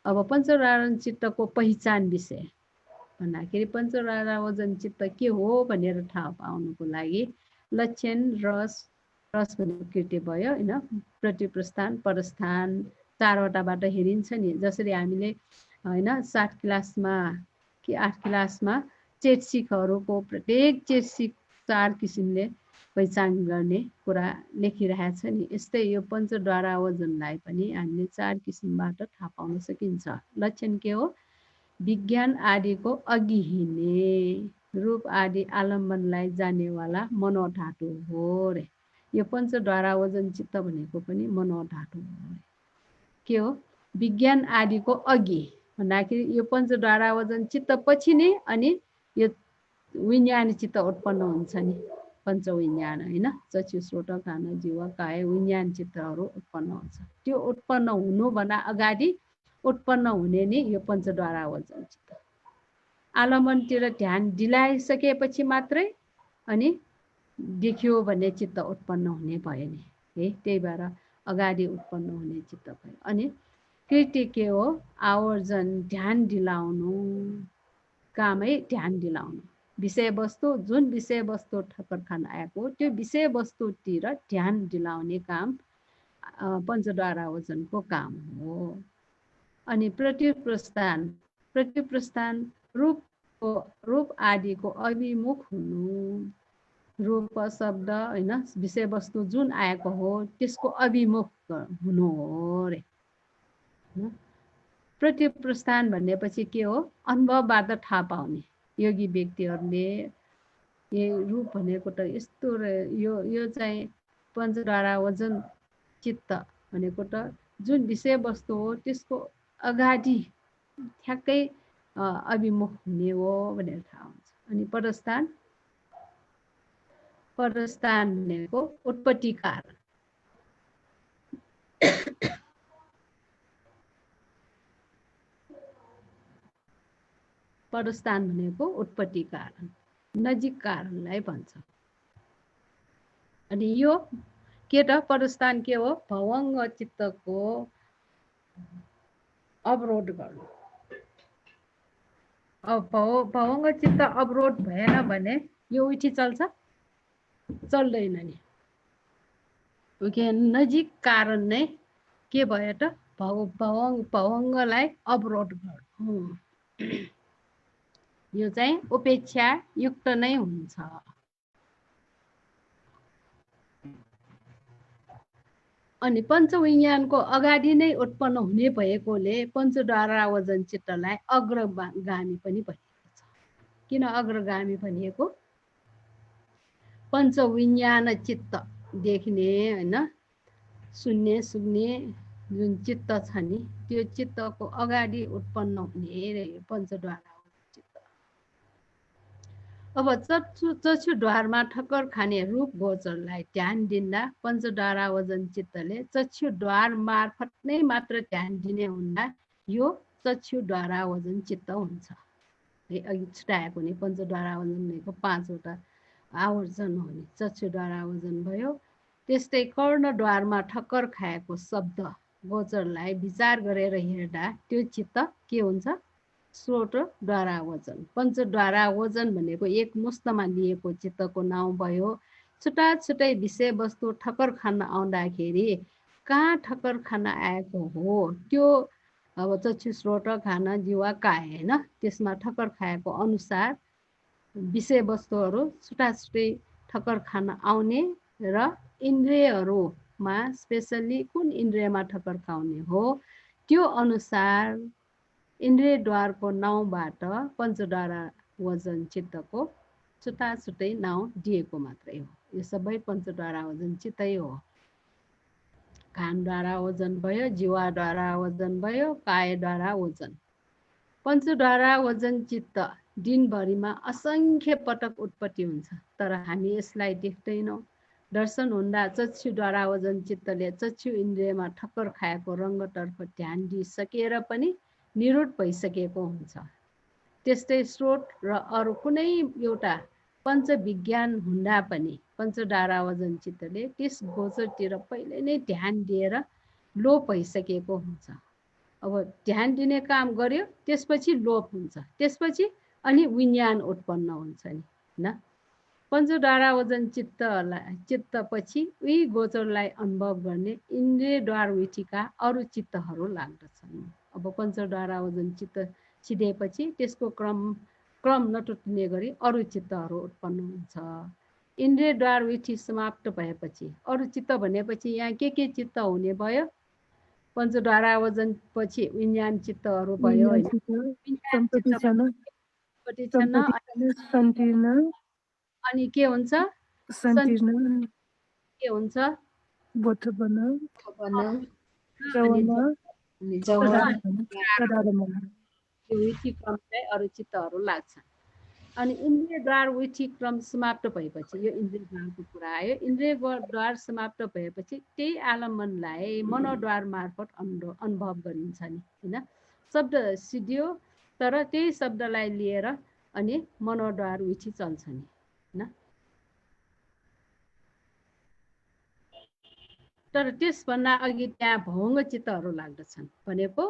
अब पञ्चद्वारा चित्तको पहिचान विषय भन्दाखेरि पञ्चद्वारा ओजन चित्त के हो भनेर थाहा पाउनुको लागि लक्षण, रस भनेको कृत्य भयो होइन, प्रतिप्रस्थान, परस्थान 4वटाबाट हेरिन्छ नि। जसरी हामीले होइन 7 क्लासमा कि 8 क्लासमा चेतसिकहरूको प्रत्येक चेतसिक 4 किसिमले पहिचान गर्ने कुरा लेखिरहेछ नि। यस्तै यो पञ्चद्वारा ओजनलाई पनि हामीले 4 किसिमबाट थाहा पाउन सकिन्छ। लक्षण के हो? विज्ञान आदिको अघि हिँड्ने रूप आदि आलम्बनलाई जानेवाला मनोधातु हो रे। यो पञ्चद्वारा वजन चित्त भनेको पनि मनोधातु हो रे। के हो? विज्ञान आदिको अघि भन्दाखेरि यो पञ्चद्वारा वजन चित्त पछि नै अनि यो विज्ञान चित्त उत्पन्न हुन्छ नि। पञ्चविज्ञान होइन, चक्षु श्रोत कान जीव काय विज्ञान चित्तहरू उत्पन्न हुन्छ। त्यो उत्पन्न हुनुभन्दा अगाडि उत्पन्न हुने नै यो पञ्चद्वारा वजन चित्त। आलम्बनतिर ध्यान दिलाइसकेपछि मात्रै अनि देखियो भन्ने चित्त उत्पन्न हुने भयो नि है। त्यही भएर अगाडि उत्पन्न हुने चित्त भयो। अनि कृत्य के हो? आवर्जन, ध्यान दिलाउनु, कामै ध्यान दिलाउनु। विषयवस्तु, जुन विषयवस्तु ठक्कर खान आएको त्यो विषयवस्तुतिर ध्यान दिलाउने काम पञ्चद्वारा वजनको काम हो। अनि प्रत्युप्रस्थान, प्रत्युप्रस्थान रूप आदिको अभिमुख हुनु। रूप शब्द होइन, विषयवस्तु जुन आएको हो त्यसको अभिमुख हुनु हो रे। प्रत्युप्रस्थान भनेपछि के हो? अनुभवबाट थाहा पाउने। योगी व्यक्तिहरूले यही रूप भनेको त यस्तो यो चाहिँ पञ्चद्वारा वजन चित्त भनेको त जुन विषयवस्तु हो त्यसको अगाडि ठ्याक्कै अभिमुख हुने हो भनेर थाहा हुन्छ। अनि परस्थान, परस्थान भनेको उत्पत्ति कारण। परस्थान भनेको उत्पत्ति कारण, नजिक कारणलाई भन्छ। अनि यो के त? परस्थान के हो? भवङ्ग चित्तको अवरोध गर्नु। अब भवङ्ग चित्त अवरोध भएन भने यो उठी चल्छ? चल्दैन नि। नजिक कारण नै के भयो त? भवङ्गलाई अवरोध गर्नु। यो चाहिँ उपेक्षा युक्त नै हुन्छ। अनि पञ्चविज्ञानको अगाडि नै उत्पन्न हुने भएकोले पञ्चद्वारा वजन चित्तलाई अग्रगामी पनि भनिएको छ। किन अग्रगामी भनिएको? पञ्चविज्ञान चित्त देख्ने होइन, सुन्ने सुन्ने जुन चित्त छ नि त्यो चित्तको अगाडि उत्पन्न हुने रे पञ्चद्वारा वजन चित्त। अब चक्षुद्वारमा ठक्कर खाने रूप गोचरलाई ध्यान दिँदा पञ्चद्वारा वजन चित्तले चक्षुद्वार मार्फत नै मात्र ध्यान दिने हुँदा यो चक्षुद्वारा वजन चित्त हुन्छ। अघि छुट्याएको नि पञ्चद्वारा वजन भनेको 5 वटा आवर्जन हो नि। चक्षुद्वारा वजन भयो। त्यस्तै कर्णद्वारमा ठक्कर खाएको शब्द गोचरलाई विचार गरेर हेर्दा त्यो चित्त के हुन्छ? श्रोतद्वारा वजन। पञ्चद्वारा वजन भनेको एक मुस्तमा लिएको चित्तको नाउँ भयो। छुट्टा छुट्टै विषयवस्तु ठक्कर खान आउँदाखेरि कहाँ ठक्कर खान आएको हो त्यो अब चक्षु श्रोत खान जीवा काय होइन, त्यसमा ठक्कर खाएको अनुसार विषयवस्तुहरू छुट्टा छुट्टै ठक्कर खान आउने र इन्द्रियहरूमा स्पेसल्ली कुन इन्द्रियमा ठक्कर खाउने हो त्यो अनुसार इन्द्रियद्वारको नाउँबाट पञ्चद्वारा वजन चित्तको छुट्टा छुट्टै नाउँ दिएको मात्रै हो। यो सबै पञ्चद्वारा वजन चित्तै हो। कानद्वारा वजन भयो, जीवाद्वारा वजन भयो, कायद्वारा वजन। पञ्चद्वारा वजन चित्त दिनभरिमा असङ्ख्य पटक उत्पत्ति हुन्छ, तर हामी यसलाई देख्दैनौँ। दर्शन हुँदा चक्षुद्वारा वजन चित्तले चक्षु इन्द्रियमा ठक्कर खाएको रङ्गतर्फ ध्यान दिइसकेर पनि निरुट भइसकेको हुन्छ। त्यस्तै श्रोत र अरू कुनै एउटा पञ्चविज्ञान हुँदा पनि पञ्चद्वारा वजन चित्तले त्यस गोचरतिर पहिले नै ध्यान दिएर लोप भइसकेको हुन्छ। अब ध्यान दिने काम गर्यो, त्यसपछि लोप हुन्छ, त्यसपछि अनि विज्ञान उत्पन्न हुन्छ नि होइन। पञ्चद्वारा वजन चित्तपछि उही गोचरलाई अनुभव गर्ने इन्द्रियद्वार विधिका अरू चित्तहरू लाग्दछन्। अब पञ्चद्वारा वजन चित्त सिधेपछि त्यसको क्रम नटुट्ने गरी अरू चित्तहरू उत्पन्न हुन्छ। इन्द्रियद्वार विधि समाप्त भएपछि अरू चित्त भनेपछि यहाँ के चित्त हुने भयो? पञ्चद्वारा आयोजन पछि विज्ञान चित्तहरू भयो होइन सम्पत्ति छन् सन्तीर्ण अनि के हुन्छ सन्तीर्ण के हुन्छ बोधबन अनि अनि जवान यो विथिक्रमलाई अरू चित्तहरू लाग्छन् अनि इन्द्रियद्वार विथिक्रम समाप्त भएपछि यो इन्द्रियद्वारको कुरा आयो इन्द्रियद्वार समाप्त भएपछि त्यही आलम्बनलाई मनोद्वार मार्फत अनुभव गरिन्छ नि होइन शब्द सिद्धियो तर त्यही शब्दलाई लिएर अनि मनोद्वार विथि चल्छ नि होइन तर त्यसभन्दा अघि त्यहाँ भौङ्ग चित्तहरू लाग्दछन् भनेको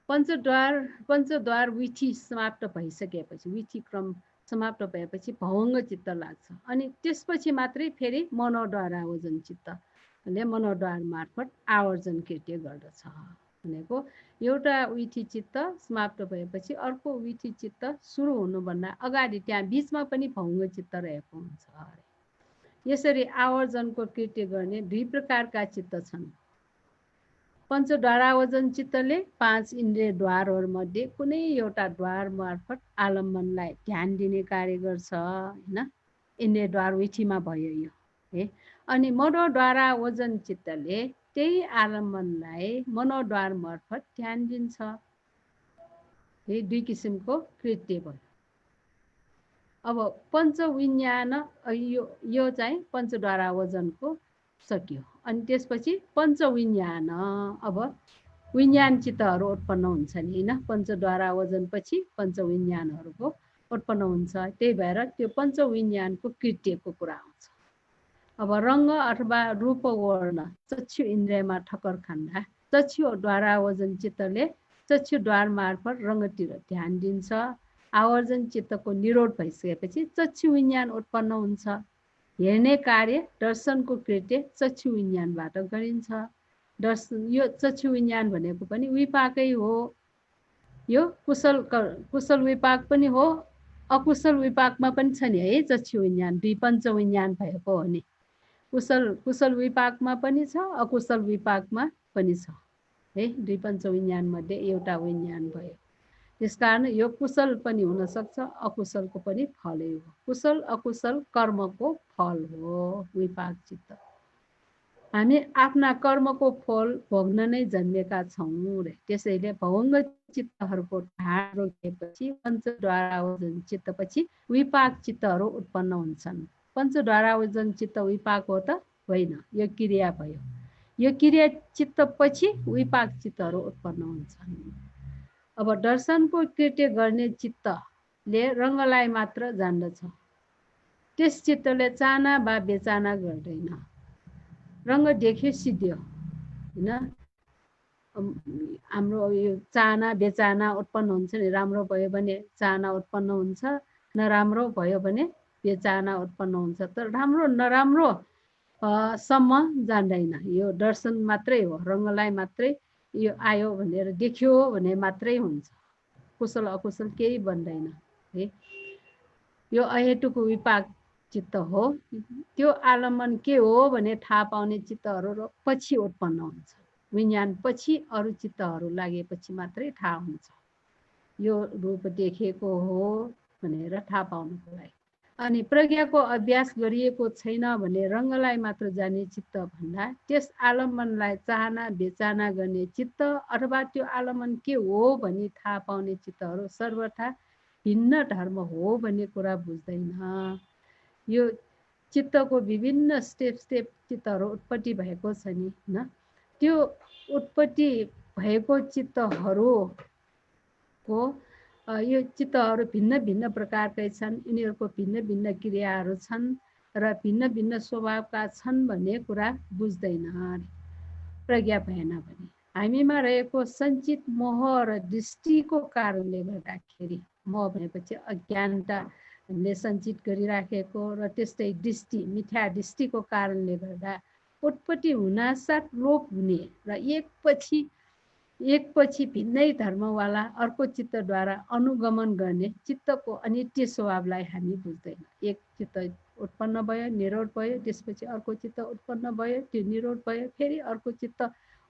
पञ्चद्वार विथि समाप्त भइसकेपछि विथिक्रम समाप्त भएपछि भौङ्ग चित्त लाग्छ अनि त्यसपछि मात्रै फेरि मनोद्वार आयोजन चित्तले मनोद्वार मार्फत आवर्जन कृत्य गर्दछ भनेको एउटा विथि चित्त समाप्त भएपछि अर्को विथि चित्त सुरु हुनुभन्दा अगाडि त्यहाँ बिचमा पनि भौङ्ग चित्त रहेको हुन्छ अरे यसरी आवर्जनको कृत्य गर्ने दुई प्रकारका चित्त छन् पञ्चद्वारावजन चित्तले 5 इन्द्रिय द्वारहरूमध्ये कुनै एउटा द्वार मार्फत आलम्बनलाई ध्यान दिने कार्य गर्छ होइन इन्द्रिय द्वार विथिमा भयो यो है अनि मनोद्वारावजन चित्तले त्यही आलम्बनलाई मनोद्वार मार्फत ध्यान दिन्छ यही दुई किसिमको कृत्य भयो अब पञ्चविज्ञान यो चाहिँ पञ्चद्वारावजनको सक्यो अनि त्यसपछि पञ्चविज्ञान अब विज्ञान चित्तहरू उत्पन्न हुन्छ नि होइन पञ्चद्वारावजन पछि पञ्चविज्ञानहरूको उत्पन्न हुन्छ त्यही भएर त्यो पञ्चविज्ञानको कृत्यको कुरा आउँछ अब रङ्ग अथवा रूप वर्ण चक्षु इन्द्रियमा ठक्कर खाँदा चक्षुद्वारावजन चित्तले चक्षुद्वार मार्फत रङ्गतिर ध्यान दिन्छ आवर्जन चित्तको निरोध भइसकेपछि चक्षु विज्ञान उत्पन्न हुन्छ हेर्ने कार्य दर्शनको कृत्य चक्षु विज्ञानबाट गरिन्छ दर्शन यो चक्षु विज्ञान भनेको पनि विपाकै हो यो कुशल विपाक पनि हो अकुशल विपाकमा पनि छ नि है चक्षु विज्ञान दुई पञ्चविज्ञान भएको हो नि कुशल विपाकमा पनि छ अकुशल विपाकमा पनि छ है दुई पञ्चविज्ञान मध्ये एउटा विज्ञान भयो त्यसकारण यो कुशल पनि हुन सक्छ अकुशलको पनि फलै हो कुशल अकुशल कर्मको फल हो विपाक चित्त हामी आफ्ना कर्मको फल भोग्न नै जन्मेका छौँ रे त्यसैले भौङ्ग चित्तहरूको ढाड रोकिएपछि पञ्चद्वारावजन चित्तपछि विपाक चित्तहरू उत्पन्न हुन्छन् पञ्चद्वारावजन चित्त विपाक हो त होइन यो क्रिया भयो यो क्रिया चित्तपछि विपाक चित्तहरू उत्पन्न हुन्छन् अब दर्शनको कृत्य गर्ने चित्तले रङ्गलाई मात्र जान्दछ त्यस चित्तले चाहना वा बेचाना गर्दैन रङ्ग देख्यो सिद्धियो होइन हाम्रो यो चाहना बेचाना उत्पन्न हुन्छ नि राम्रो भयो भने चाहना उत्पन्न हुन्छ नराम्रो भयो भने बेचाना उत्पन्न हुन्छ तर राम्रो नराम्रो सम्म जान्दैन यो दर्शन मात्रै हो रङ्गलाई मात्रै यो आयो भनेर देख्यो भने मात्रै हुन्छ कुशल अकुशल केही बन्दैन है यो अहेतुको विपाक चित्त हो त्यो आलम्बन के हो भने थाहा पाउने चित्तहरू पछि उत्पन्न हुन्छ विज्ञान पछि अरू चित्तहरू लागेपछि मात्रै थाहा हुन्छ यो रूप देखेको हो भनेर थाहा पाउनुको लागि अनि प्रज्ञाको अभ्यास गरिएको छैन भने रङ्गलाई मात्र जाने चित्त भन्दा त्यस आलम्बनलाई चाहना बेचाना गर्ने चित्त अथवा त्यो आलम्बन के हो भनी थाहा पाउने चित्तहरू सर्वथा भिन्न धर्म हो भन्ने कुरा बुझ्दैन यो चित्तको विभिन्न स्टेप चित्तहरू उत्पत्ति भएको छ नि होइन त्यो उत्पत्ति भएको चित्तहरूको यो चित्तहरू भिन्न भिन्न प्रकारकै छन् यिनीहरूको भिन्न भिन्न क्रियाहरू छन् र भिन्न भिन्न स्वभावका छन् भन्ने कुरा बुझ्दैन प्रज्ञा भएन भने हामीमा रहेको सञ्चित मोह र दृष्टिको कारणले गर्दाखेरि मोह भनेपछि अज्ञानताले सञ्चित गरिराखेको र त्यस्तै दृष्टि मिथ्या दृष्टिको कारणले गर्दा उत्पत्ति हुनासाथ लोप हुने र एकपछि भिन्नै धर्मवाला अर्को चित्तद्वारा अनुगमन गर्ने चित्तको अनित्य स्वभावलाई हामी बुझ्दैन एक चित्त उत्पन्न भयो निरोध भयो त्यसपछि अर्को चित्त उत्पन्न भयो त्यो निरोध भयो फेरि अर्को चित्त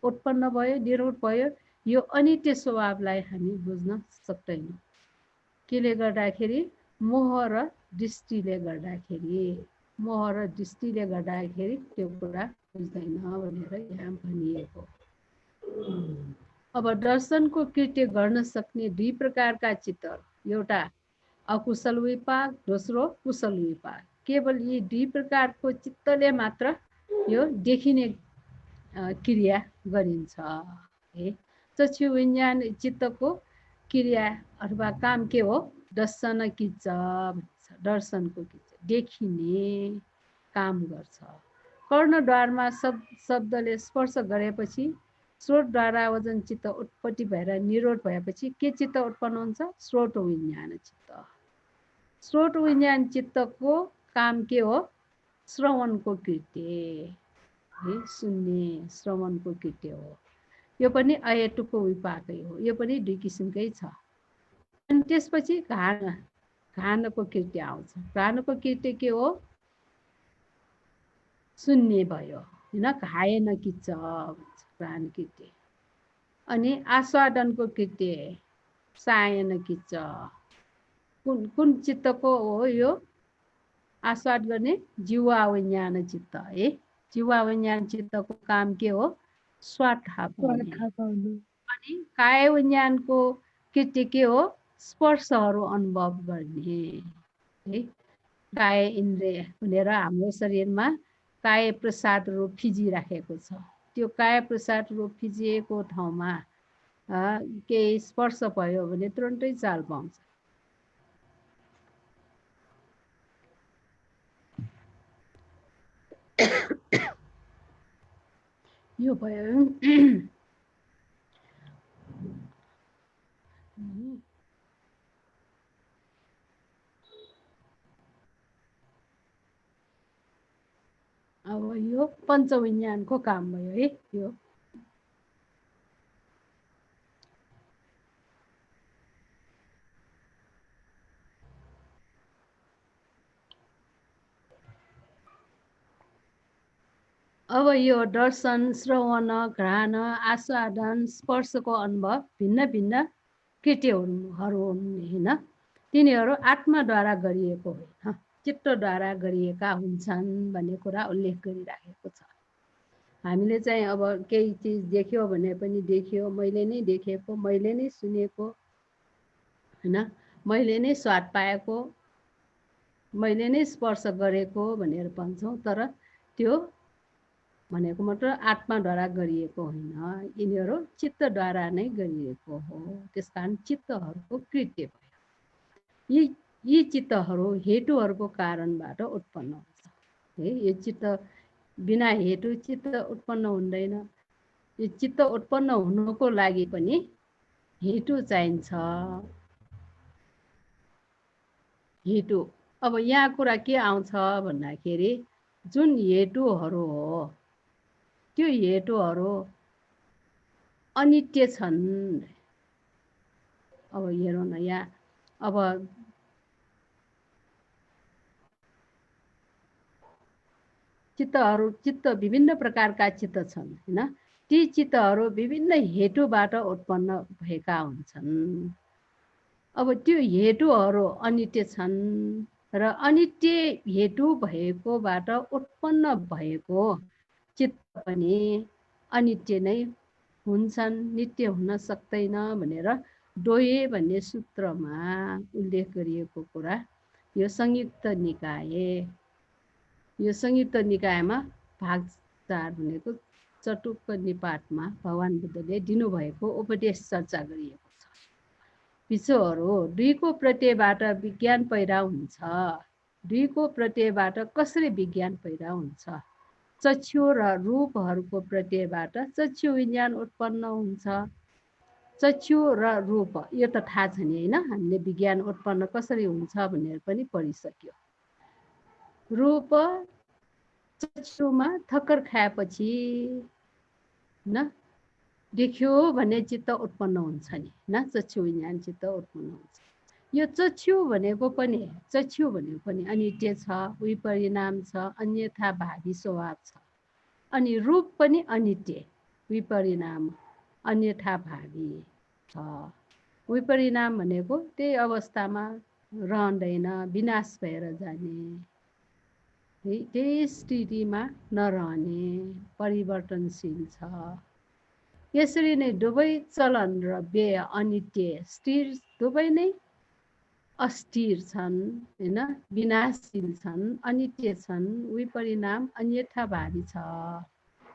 उत्पन्न भयो निरोध भयो यो अनित्य स्वभावलाई हामी बुझ्न सक्दैनौँ केले गर्दाखेरि मोह र दृष्टिले गर्दाखेरि त्यो कुरा बुझ्दैन भनेर यहाँ भनिएको अब दर्शनको कृत्य गर्न सक्ने दुई प्रकारका चित्तहरू एउटा अकुशल विपाक दोस्रो कुशल विपाक केवल यी दुई प्रकारको चित्तले मात्र यो देखिने क्रिया गरिन्छ है चक्षु विज्ञान चित्तको क्रिया अथवा काम के हो दर्शन किच्च भन्छ दर्शनको किच्च देखिने काम गर्छ कर्णद्वारमा शब्दले स्पर्श गरेपछि स्रोतद्वारा वजन चित्त उत्पत्ति भएर निरोध भएपछि के चित्त उत्पन्न हुन्छ स्रोत विज्ञान चित्तको काम के हो श्रवणको कृत्य है सुन्ने श्रवणको कृत्य हो यो पनि अहेतुको विपाकै हो यो पनि दुई किसिमकै छ अनि त्यसपछि घानको कृत्य आउँछ घानको कृत्य के हो सुन्ने भयो हैन घाएन किच्च भन्छ घान कृत्य अनि आस्वादनको कृत्य सायन किच्च कुन चित्तको हो यो आस्वाद गर्ने जिह्वा विज्ञान चित्त है जिह्वा विज्ञान चित्तको काम के हो स्वाद थाहा पाउनु अनि काय विज्ञानको कृत्य के हो स्पर्शहरू अनुभव गर्ने है काय इन्द्रिय भनेर हाम्रो शरीरमा काय प्रसाद रूप फिजिराखेको छ त्यो काय प्रसाद रूप फिजिएको ठाउँमा केही स्पर्श भयो भने तुरन्तै चाल पाउँछ यो भयो अब यो पञ्चविज्ञानको काम भयो है यो अब यो दर्शन श्रवण घ्राण आस्वादन स्पर्शको अनुभव भिन्न भिन्न कृत्यहरू हुन् हैन तिनीहरू आत्माद्वारा गरिएको होइन चित्तद्वारा गरिएका हुन्छन् भन्ने कुरा उल्लेख गरिराखेको छ हामीले चाहिँ अब केही चिज देख्यो भने पनि देखियो मैले नै देखेको मैले नै सुनेको हैन मैले नै स्वाद पाएको मैले नै स्पर्श गरेको भनेर भन्छौँ तर त्यो भनेको मात्र आत्माद्वारा गरिएको होइन यिनीहरू चित्तद्वारा नै गरिएको हो त्यसकारण चित्तहरूको कृत्य भयो यी चित्तहरू हेतुहरूको कारणबाट उत्पन्न हुन्छ है यो चित्त बिना हेतु चित्त उत्पन्न हुँदैन यो चित्त उत्पन्न हुनुको लागि पनि हेतु चाहिन्छ हेतु अब यहाँ कुरा के आउँछ भन्दाखेरि जुन हेतुहरू हो त्यो हेतुहरू अनित्य छन् अब हेरौँ न यहाँ अब चित्त विभिन्न प्रकारका चित्त छन् हैन ती चित्तहरू विभिन्न हेतुबाट उत्पन्न भएका हुन्छन् अब त्यो हेतुहरू अनित्य छन् र अनित्य हेतु भएकोबाट उत्पन्न भएको चित्त पनि अनित्य नै हुन्छन् नित्य हुन सक्दैन भनेर डोये भन्ने सूत्रमा उल्लेख गरिएको कुरा यो संयुक्त निकायमा भाग 4 भनेको चटुक्क निपातमा भगवान बुद्धले दिनुभएको उपदेश चर्चा गरिएको छ विषयहरू दुईको प्रत्ययबाट विज्ञान पैदा हुन्छ दुईको प्रत्ययबाट कसरी विज्ञान पैदा हुन्छ चक्षु र रूपहरूको प्रत्ययबाट चक्षु विज्ञान उत्पन्न हुन्छ चक्षु र रूप यो त थाहा छ नि हैन हामीले विज्ञान उत्पन्न कसरी हुन्छ भनेर पनि पढिसक्यो रूप चक्षुमा ठक्कर खाएपछि न देख्यो भने चित्त उत्पन्न हुन्छ नि न चक्षु विज्ञान चित्त उत्पन्न हुन्छ यो चक्षु भनेको पनि अनित्य छ विपरिणाम छ अन्यथा भावी स्वभाव छ अनि रूप पनि अनित्य विपरिणाम अन्यथा भावी छ। विपरिणाम भनेको त्यही अवस्थामा रहँदैन, विनाश भएर जाने, त्यही स्थितिमा नरहने, परिवर्तनशील छ। यसरी नै दुवै चलन र व्यय अनित्य, स्थिर दुवै नै अस्थिर छन् हैन, विनाशशील छन्, अनित्य छन्, विपरिणाम अन्यथा भावी छ।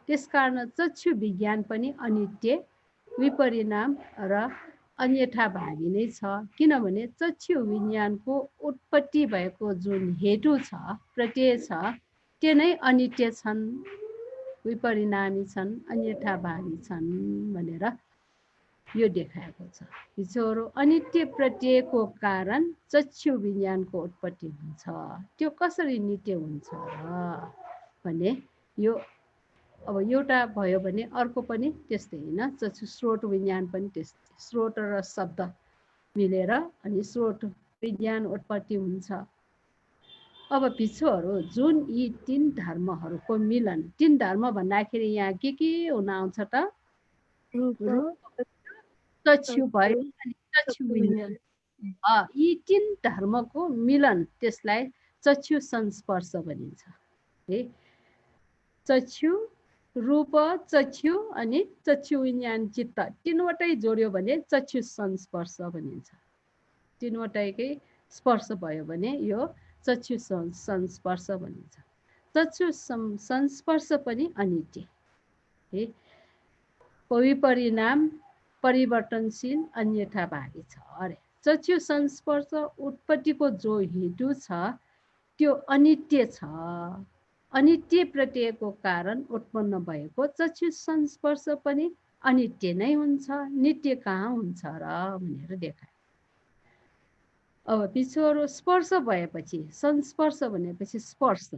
त्यसकारण चक्षु विज्ञान पनि अनित्य, विपरिणाम र अन्यथा भावी नै छ। किनभने चक्षु विज्ञानको उत्पत्ति भएको जुन हेतु छ, प्रत्यय छ, त्यो नै अनित्य छन्, विपरिणामी छन्, अन्यथा भावी छन् भनेर यो देखाएको छ। बिचोरो अनित्य प्रत्ययको कारण चक्षु विज्ञानको उत्पत्ति हुन्छ। त्यो कसरी नित्य हुन्छ र भने यो अब एउटा भयो भने अर्को पनि त्यस्तै हैन। चक्षु स्रोत विज्ञान पनि त्यस्तै, स्रोत र शब्द मिलेर अनि स्रोत विज्ञान उत्पत्ति हुन्छ। अब भिक्षुहरू जुन यी तीन धर्महरूको मिलन, तीन धर्म भन्दाखेरि यहाँ के हुन आउँछ त? चक्षु भयो अनि चक्षु विज्ञान, यी तीन धर्मको मिलन, त्यसलाई चक्षु संस्पर्श भनिन्छ। है, चक्षु रूप, चक्षु अनि चक्षु विज्ञान चित्त तीनवटै जोड्यो भने चक्षु संस्पर्श भनिन्छ। तीनवटैकै स्पर्श भयो भने यो चक्षु संस्पर्श भनिन्छ। चक्षु संस्पर्श पनि अनित्य, है, विपरिणाम परिवर्तनशील, अन्यथा भावी छ अरे। चक्षु संस्पर्श उत्पत्तिको जो हेतु छ त्यो अनित्य छ। अनित्य प्रत्ययको कारण उत्पन्न भएको चक्षु संस्पर्श पनि अनित्य नै हुन्छ, नित्य कहाँ हुन्छ र भनेर देखायो। अब पिछोरो स्पर्श भएपछि, संस्पर्श भनेपछि स्पर्श,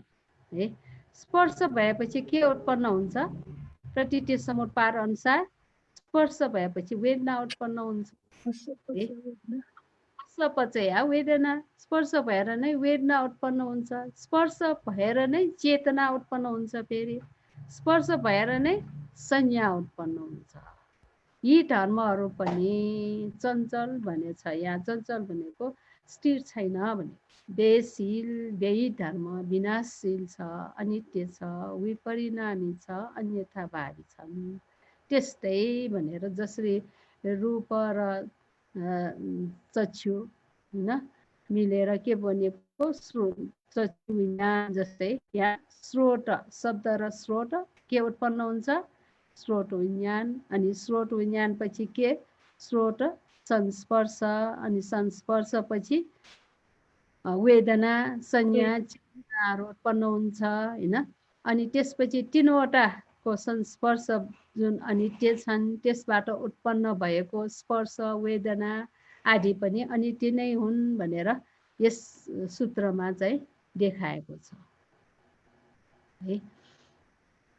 है, स्पर्श भएपछि के उत्पन्न हुन्छ? प्रतीत्य समुत्पाद अनुसार स्पर्श भएपछि वेदना उत्पन्न हुन्छ। पचया वेदना, स्पर्श भएर नै वेदना उत्पन्न हुन्छ, स्पर्श भएर नै चेतना उत्पन्न हुन्छ, फेरि स्पर्श भएर नै संज्ञा उत्पन्न हुन्छ। यी धर्महरू पनि चञ्चल भनेछ। यहाँ चञ्चल भनेको स्थिर छैन भने, व्ययशील, व्ययी धर्म विनाशशील छ, अनित्य छ, विपरिणामी छ, अन्यथा भावी छन्। त्यस्तै भनेर जसरी रूप र चक्षु हैन मिलेर के बनेको स्रोत, चक्षु विज्ञान जस्तै यहाँ स्रोत शब्द र स्रोत के उत्पन्न हुन्छ? स्रोत विज्ञान। अनि स्रोत विज्ञान पछि के? स्रोत संस्पर्श, अनि संस्पर्श पछि वेदना, संज्ञा, चेतनाहरू उत्पन्न हुन्छ हैन। अनि त्यसपछि तीनवटाको संस्पर्श जुन अनित्य छन्, त्यसबाट उत्पन्न भएको स्पर्श, वेदना आदि पनि अनित्य नै हुन् भनेर यस सूत्रमा चाहिँ देखाएको छ। है,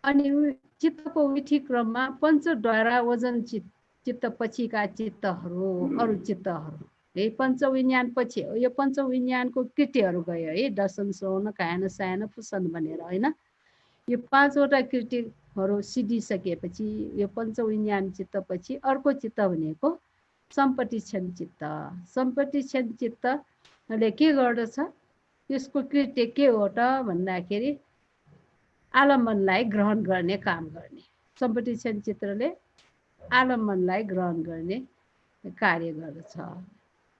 अनि चित्तको विधि क्रममा पञ्चद्वारा वजन चित्त पछिका चित्तहरू, अरू चित्तहरू, है, पञ्चविज्ञान पछि यो पञ्चविज्ञानको कृतिहरू गयो है, दर्शन, श्रवण, कायन, सायन, पुसन भनेर हैन। यो पाँचवटा कृतिहरू सिद्धिसकेपछि यो पञ्चविज्ञान चित्त पछि अर्को चित्त भनेको सम्पतिक्षण चित्त। सम्पतिक्षण चित्तले के गर्दछ? यसको कृत्य के हो त भन्दाखेरि आलम्बनलाई ग्रहण गर्ने काम गर्ने। सम्पतिक्षण चित्तले आलम्बनलाई ग्रहण गर्ने कार्य गर्दछ।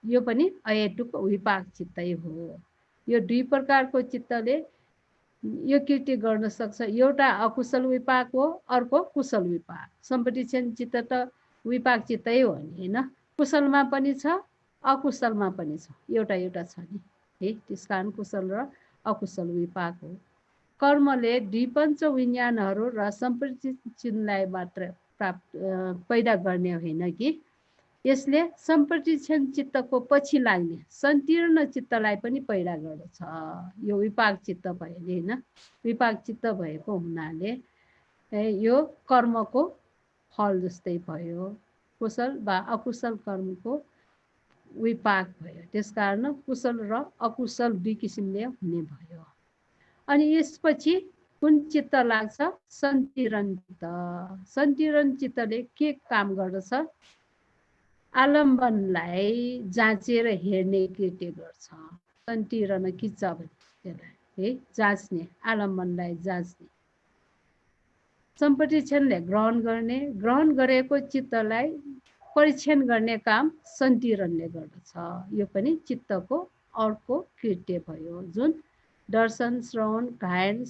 यो पनि अहेतुक विपाक चित्तै हो। यो दुई प्रकारको चित्तले यो कृत्य गर्न सक्छ। एउटा अकुशल विपाक हो, अर्को कुशल विपाक। सम्पतिक्षण चित्त त विपाक चित्तै हो नि हैन, कुशलमा पनि छ, अकुशलमा पनि छ, एउटा एउटा छ नि है। त्यसकारण कुशल र अकुशल विपाक हो। कर्मले दुई पञ्च विज्ञानहरू र सम्पतिक्षणलाई मात्र पैदा गर्ने होइन कि यसले सम्पतिक्षण चित्तको पछि लाग्ने संकीर्ण चित्तलाई पनि पैदा गर्दछ। यो विपाक चित्त भएले हैन, विपाक चित्त भएको हुनाले यो कर्मको फल जस्तै भयो। कुशल वा अकुशल कर्मको विपाक भयो। त्यसकारण कुशल र अकुशल दुई किसिमले हुने भयो। अनि यसपछि कुन चित्त लाग्छ? सन्तिरण चित्त। सन्तिरण चित्तले के काम गर्दछ? आलम्बनलाई जाँचेर हेर्ने कृत्य गर्छ। सन्तिरण खिच्छ त्यसलाई है, जाँच्ने, आलम्बनलाई जाँच्ने। सम्परीक्षणले ग्रहण गर्ने, ग्रहण गरेको चित्तलाई परीक्षण गर्ने काम सन्तिरणले गर्दछ। यो पनि चित्तको अर्को कृत्य भयो, जुन दर्शन, श्रवण, घायल,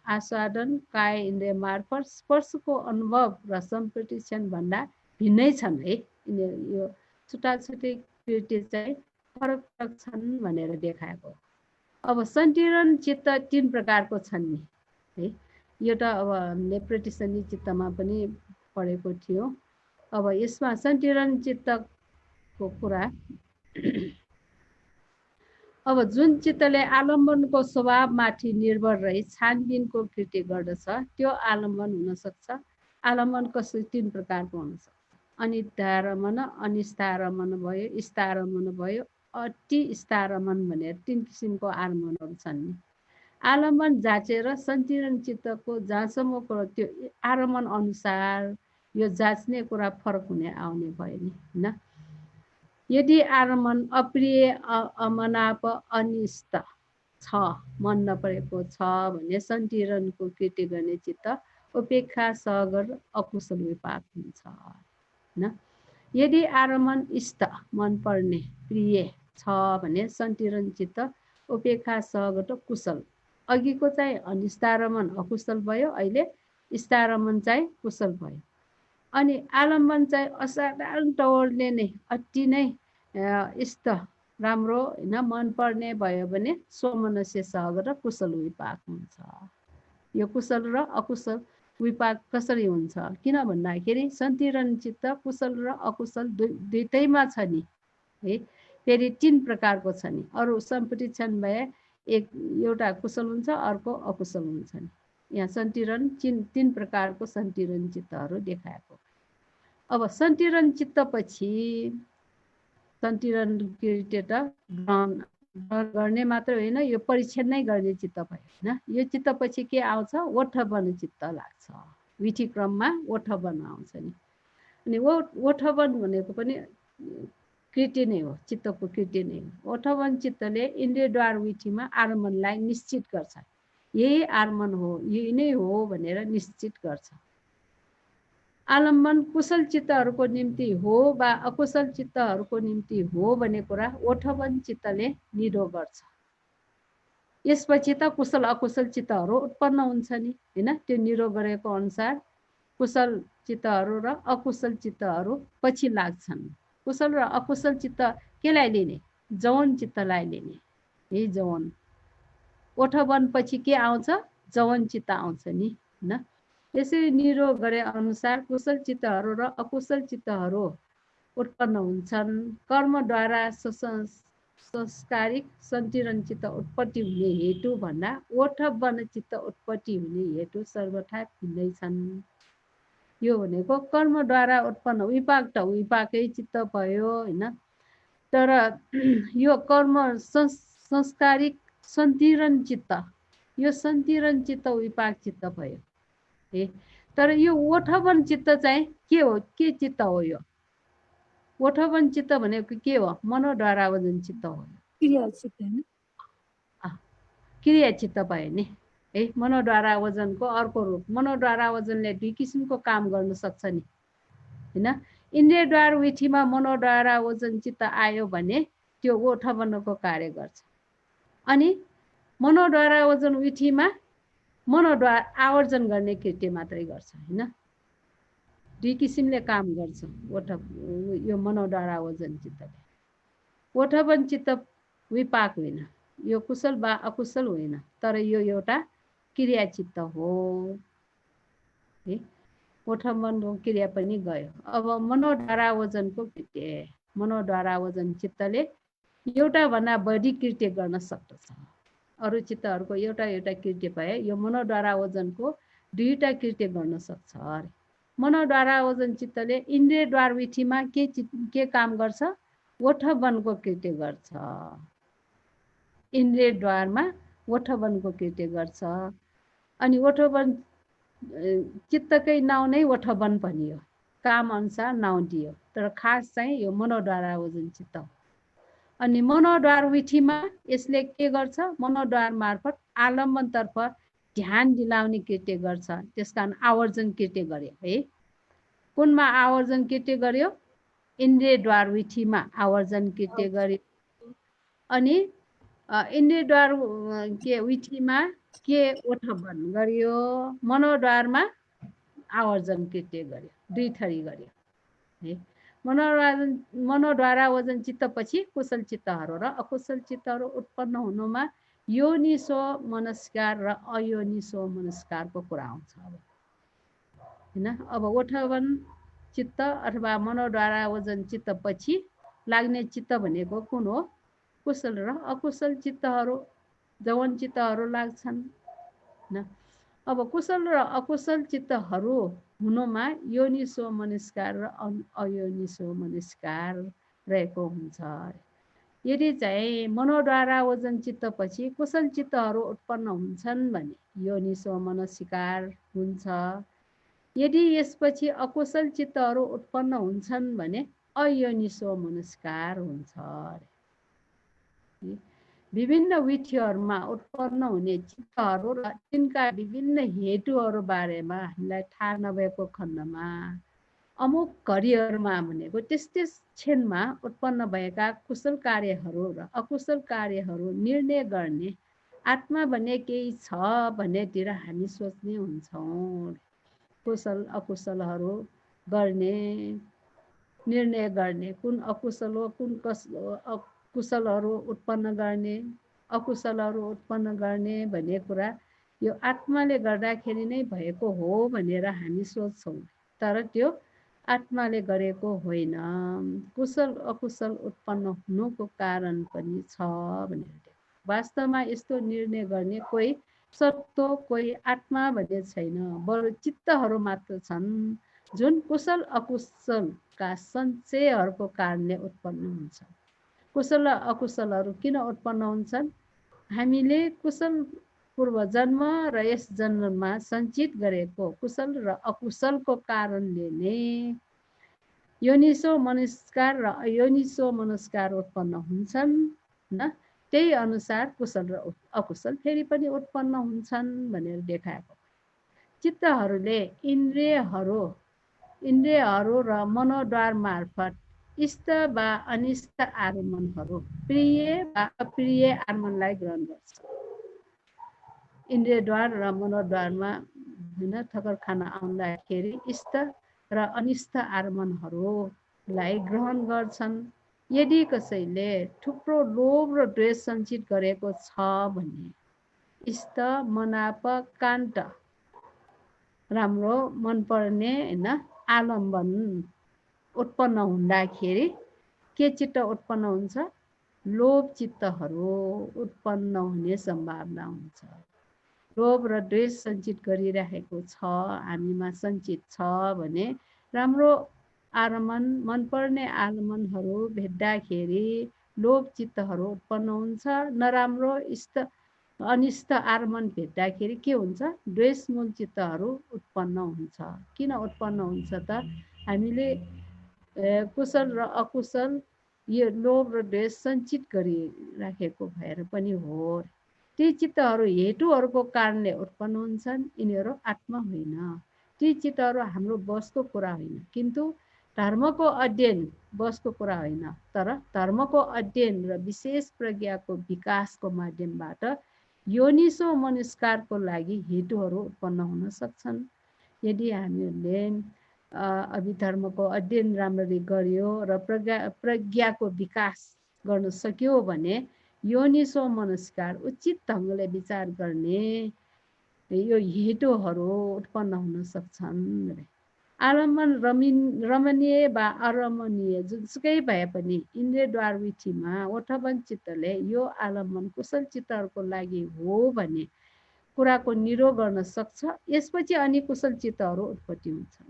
आस्वादन, काय इन्द्रिय मार्फत स्पर्शको अनुभव र सम्परीक्षण भन्दा भिन्नै छन् है। यो छुट्टाछुट्टै कृत्य चाहिँ फरक फरक छन् भनेर देखाएको। अब सन्तिरण चित्त 3 प्रकारको छन् नि है। यो त अब हामीले प्रतिसन्धि चित्तमा पनि पढेको थियो। अब यसमा सन्तिरण चित्तको कुरा, अब जुन चित्तले आलम्बनको स्वभावमाथि निर्भर रही छानबिनको कृत्य गर्दछ त्यो आलम्बन हुन सक्छ। आलम्बन कसरी 3 प्रकारको हुन सक्छ? अनित्यारमण, अनिष्टारमण भयो, स्टारमण भयो, अति स्टारमण भनेर 3 किसिमको आलम्बनहरू छन् नि। आलम्बन जाँचेर सन्तिरण चित्तको जहाँसम्म कुरो त्यो आलम्बन अनुसार यो जाँच्ने कुरा फरक हुने आउने भयो नि होइन। यदि आलम्बन अप्रिय, अमनाप, अनिष्ट छ, मन नपरेको छ भने सन्तिरणको कृत्य गर्ने चित्त उपेक्षा, सगर, अकुशल विपाक हुन्छ होइन। यदि आलम्बन इष्ट, मन पर्ने, प्रिय छ भने सन्तिरण चित्त उपेक्षा, सगर, कुशल। अघिको चाहिँ अनिष्टारमण अकुशल भयो, अहिले इष्टारमण चाहिँ कुशल भयो। अनि आलम्बन चाहिँ असाधारण तौरले नै अति नै इष्ट, राम्रो होइन, मन पर्ने भयो भने सोमनस्य सगर र कुशल विपाक हुन्छ। यो कुशल र अकुशल विपाक कसरी हुन्छ? किन भन्दाखेरि सन्तिरण चित्त कुशल र अकुशल दुईटैमा छ नि है। फेरि 3 प्रकारको छ नि। अरू सम्परीक्षण भए एउटा कुशल हुन्छ, अर्को अकुशल हुन्छ नि। यहाँ सन्तिरण 3 प्रकारको सन्तिरण चित्तहरू देखाएको। अब सन्तिरण चित्तपछि सन्तिरण कृत्य त ग्रहण गर्ने मात्र होइन, यो परीक्षण नै गर्ने चित्त भयो होइन। यो चित्तपछि के आउँछ? ओठबन चित्त लाग्छ। विधि क्रममा ओठबन आउँछ नि। अनि ओठबन भनेको पनि कृत्य नै हो, चित्तको कृत्य नै हो। ओठबन चित्तले इन्द्रियद्वार विधिमा आलम्बनलाई निश्चित गर्छ। यही आलम्बन हो, यही नै हो भनेर निश्चित गर्छ। आलम्बन कुशल चित्तहरूको निम्ति हो वा अकुशल चित्तहरूको निम्ति हो भन्ने कुरा ओठबन चित्तले निरो गर्छ। यसपछि त कुशल अकुशल चित्तहरू उत्पन्न हुन्छ नि होइन। त्यो निरो गरेको अनुसार कुशल चित्तहरू र अकुशल चित्तहरू पछि लाग्छन्। कुशल र अकुशल चित्त केलाई लिने? जौन चित्तलाई लिने है, जौन। ओठबन पछि के आउँछ? जौन चित्त आउँछ नि होइन। यसरी निरो गरे अनुसार कुशल चित्तहरू र अकुशल चित्तहरू उत्पन्न हुन्छन्। कर्मद्वारा संस्कारिक सन्तिरण चित्त उत्पत्ति हुने हेतु भन्दा ओठबन चित्त उत्पत्ति हुने हेतु सर्वथा भिन्नै छन्। यो भनेको कर्मद्वारा उत्पन्न विपाक त विपाकै चित्त भयो होइन। तर यो कर्म संस्कारिक सन्तिरण चित्त, यो सन्तिरण चित्त विपाक चित्त भयो है। तर यो ओठबन चित्त चाहिँ के हो? के चित्त हो यो? ओठबन चित्त भनेको के हो? मनोद्वारा वजन चित्त हो। क्रिया चित्त हैन? क्रिया चित्त भयो नि है। मनोद्वारा वजनको अर्को रूप। मनोद्वारा वजनले 2 किसिमको काम गर्न सक्छ नि होइन। इन्द्रियद्वार विधिमा मनोद्वारा वजन चित्त आयो भने त्यो ओठबनको कार्य गर्छ। अनि मनोद्वारा वजन विधिमा मनोद्वारा आवर्जन गर्ने कृत्य मात्रै गर्छ होइन। 2 किसिमले काम गर्छ यो मनोद्वारा वजन चित्तले। ओठबन चित्त विपाक होइन, यो कुशल वा अकुशल होइन, तर यो एउटा क्रिया चित्त हो है। ओठबनको क्रिया पनि गयो। अब मनोद्वारा वजनको कृत्य, मनोद्वारा वजन चित्तले एउटा भन्दा बढी कृत्य गर्न सक्दछ। अरू चित्तहरूको एउटा कृत्य भए यो मनोद्वारा वजनको 2टा कृत्य गर्न सक्छ अरे। मनोद्वारा वजन चित्तले इन्द्रियद्वार विधिमा के काम गर्छ? ओठबनको कृत्य गर्छ। इन्द्रियद्वारमा ओठबनको कृत्य गर्छ। अनि ओठोवन चित्तकै नाउँ नै ओठोवन भनियो, काम अनुसार नाउँ दियो, तर खास चाहिँ यो मनोद्वारा ओजन चित्त हो। अनि मनोद्वार विधिमा यसले के गर्छ, मनोद्वार मार्फत आलम्बनतर्फ ध्यान दिलाउने कृत्य गर्छ। त्यसकारण आवर्जन कृत्य गर्यो है। कुनमा आवर्जन कृत्य गर्यो, इन्द्रियद्वार विधिमा आवर्जन कृत्य गर्यो। अनि इन्द्रियद्वार के विधिमा के ओठवन गर्यो, मनोद्वारमा आवर्जन कृत्य गर्यो, दुई थरी गर्यो है। मनोद्वारा ओजन चित्तपछि कुशल चित्तहरू र अकुशल चित्तहरू उत्पन्न हुनुमा योनिसो मनस्कार र अयोनिसो मनस्कारको कुरा आउँछ हैन। अब ओठवन चित्त अथवा मनोद्वारा ओजन चित्तपछि लाग्ने चित्त भनेको कुन हो, कुशल र अकुशल चित्तहरू, जवन चित्तहरू लाग्छन् हैन। अब कुशल र अकुशल चित्तहरू हुनुमा योनिसो मनस्कार र अयोनिसो मनस्कार रहेको हुन्छ। यदि चाहिँ मनोद्वारा ओजन चित्तपछि कुशल चित्तहरू उत्पन्न हुन्छन् भने योनिसो मनस्कार हुन्छ। यदि यसपछि अकुशल चित्तहरू उत्पन्न हुन्छन् भने अयोनिसो मनस्कार हुन्छ। विभिन्न विधिहरूमा उत्पन्न हुने चित्तहरू र तिनका विभिन्न हेतुहरू बारेमा हामीलाई थाहा नभएको खण्डमा अमुक घडीहरूमा भनेको त्यस क्षणमा उत्पन्न भएका कुशल कार्यहरू र अकुशल कार्यहरू निर्णय गर्ने आत्मा भन्ने केही छ भन्नेतिर हामी सोच्ने हुन्छौँ। कुशल अकुशलहरू गर्ने, निर्णय गर्ने, कुन अकुशल हो कुन कुशलहरू उत्पन्न गर्ने, अकुशलहरू उत्पन्न गर्ने भन्ने कुरा यो आत्माले गर्दाखेरि नै भएको हो भनेर हामी सोच्छौँ। तर त्यो आत्माले गरेको होइन, कुशल अकुशल उत्पन्न हुनुको कारण पनि छ भनेर। वास्तवमा यस्तो निर्णय गर्ने कोही सत्व, कोही आत्मा भन्ने छैन, बरु चित्तहरू मात्र छन् जुन कुशल अकुशलका सञ्चयहरूको कारणले उत्पन्न हुन्छ। कुशल र अकुशलहरू किन उत्पन्न हुन्छन्? हामीले कुशल पूर्व जन्म र यस जन्ममा सञ्चित गरेको कुशल र अकुशलको कारणले नै योनिसो मनस्कार र अयोनिसो मनस्कार उत्पन्न हुन्छन् न। त्यही अनुसार कुशल र अकुशल फेरि पनि उत्पन्न हुन्छन् भनेर देखाएको। चित्तहरूले इन्द्रियहरू र मनोद्वार मार्फत इष्ट वा अनिष्ट आगमनहरू, प्रिय वा अप्रिय आगमनलाई ग्रहण गर्छ। इन्द्रियद्वार र मनोद्वारमा होइन ठक्कर खान आउँदाखेरि इष्ट र अनिष्ट आगमनहरूलाई ग्रहण गर्छन्। यदि कसैले थुप्रो लोभ र द्वेष सञ्चित गरेको छ भने इष्ट, मनाप, कान्त, राम्रो मनपर्ने होइन आलम्बन उत्पन्न हुँदाखेरि के चित्त उत्पन्न हुन्छ? लोभ चित्तहरू उत्पन्न हुने सम्भावना हुन्छ। लोभ र द्वेष सञ्चित गरिरहेको छ, हामीमा सञ्चित छ भने राम्रो आगमन, मनपर्ने आगमनहरू भेट्दाखेरि लोभ चित्तहरू उत्पन्न हुन्छ। नराम्रो इष्ट अनिष्ट आगमन भेट्दाखेरि के हुन्छ? द्वेषमूल चित्तहरू उत्पन्न हुन्छ। किन उत्पन्न हुन्छ त? हामीले कुशल र अकुशल यो लोभ र द्वेष सञ्चित गरिराखेको भएर पनि हो। ती चित्तहरू हेतुहरूको कारणले उत्पन्न हुन्छन्, यिनीहरू आत्मा होइन। ती चित्तहरू हाम्रो बसको कुरा होइन, किन्तु धर्मको अध्ययन बसको कुरा होइन। तर धर्मको अध्ययन र विशेष प्रज्ञाको विकासको माध्यमबाट योनिसो मनस्कारको लागि हेतुहरू उत्पन्न हुन सक्छन्। यदि हामीहरूले अभिधर्मको अध्ययन राम्ररी गर्यो र प्रज्ञाको विकास गर्न सक्यो भने योनिसो मनस्कार उचित ढङ्गले विचार गर्ने यो हेतुहरू उत्पन्न हुन सक्छन्। आलम्बन रमणीय वा अरमणीय जुनसुकै भए पनि इन्द्रियद्वार विधिमा ओठवन चित्तले यो आलम्बन कुशल चित्तहरूको लागि हो भन्ने कुराको निरोध गर्न सक्छ। यसपछि अनि कुशल चित्तहरू उत्पत्ति हुन्छ।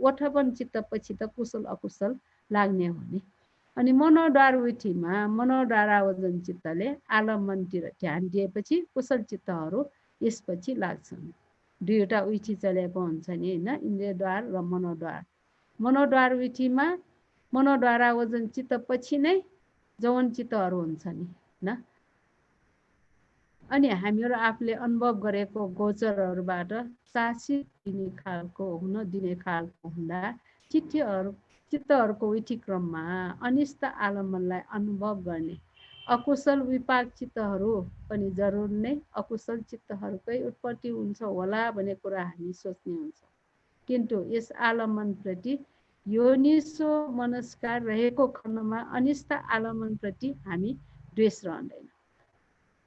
ओठवन चित्तपछि त कुशल अकुशल लाग्ने हो नि। अनि मनोद्वार विधिमा मनोद्वारा ओजन चित्तले आलम्बनतिर ध्यान दिएपछि कुशल चित्तहरू यसपछि लाग्छन्। दुईवटा विठी चलेको हुन्छ नि होइन, इन्द्रियद्वार र मनोद्वार। मनोद्वार विठीमा मनोद्वारा ओजन चित्त पछि नै जौन चित्तहरू हुन्छ नि होइन। अनि हामीहरू आफूले अनुभव गरेको गोचरहरूबाट शासित दिने खालको हुन दिने खालको हुँदा चित्तहरूको विठी क्रममा अनिष्ट आलम्बनलाई अनुभव गर्ने अकुशल विपाक चित्तहरू पनि जरुर नै अकुशल चित्तहरूकै उत्पत्ति हुन्छ होला भन्ने कुरा हामी सोच्ने हुन्छ। किन्तु यस आलम्बनप्रति योनिसो मनस्कार रहेको खण्डमा अनिष्ट आलम्बनप्रति हामी द्वेष रहँदैन।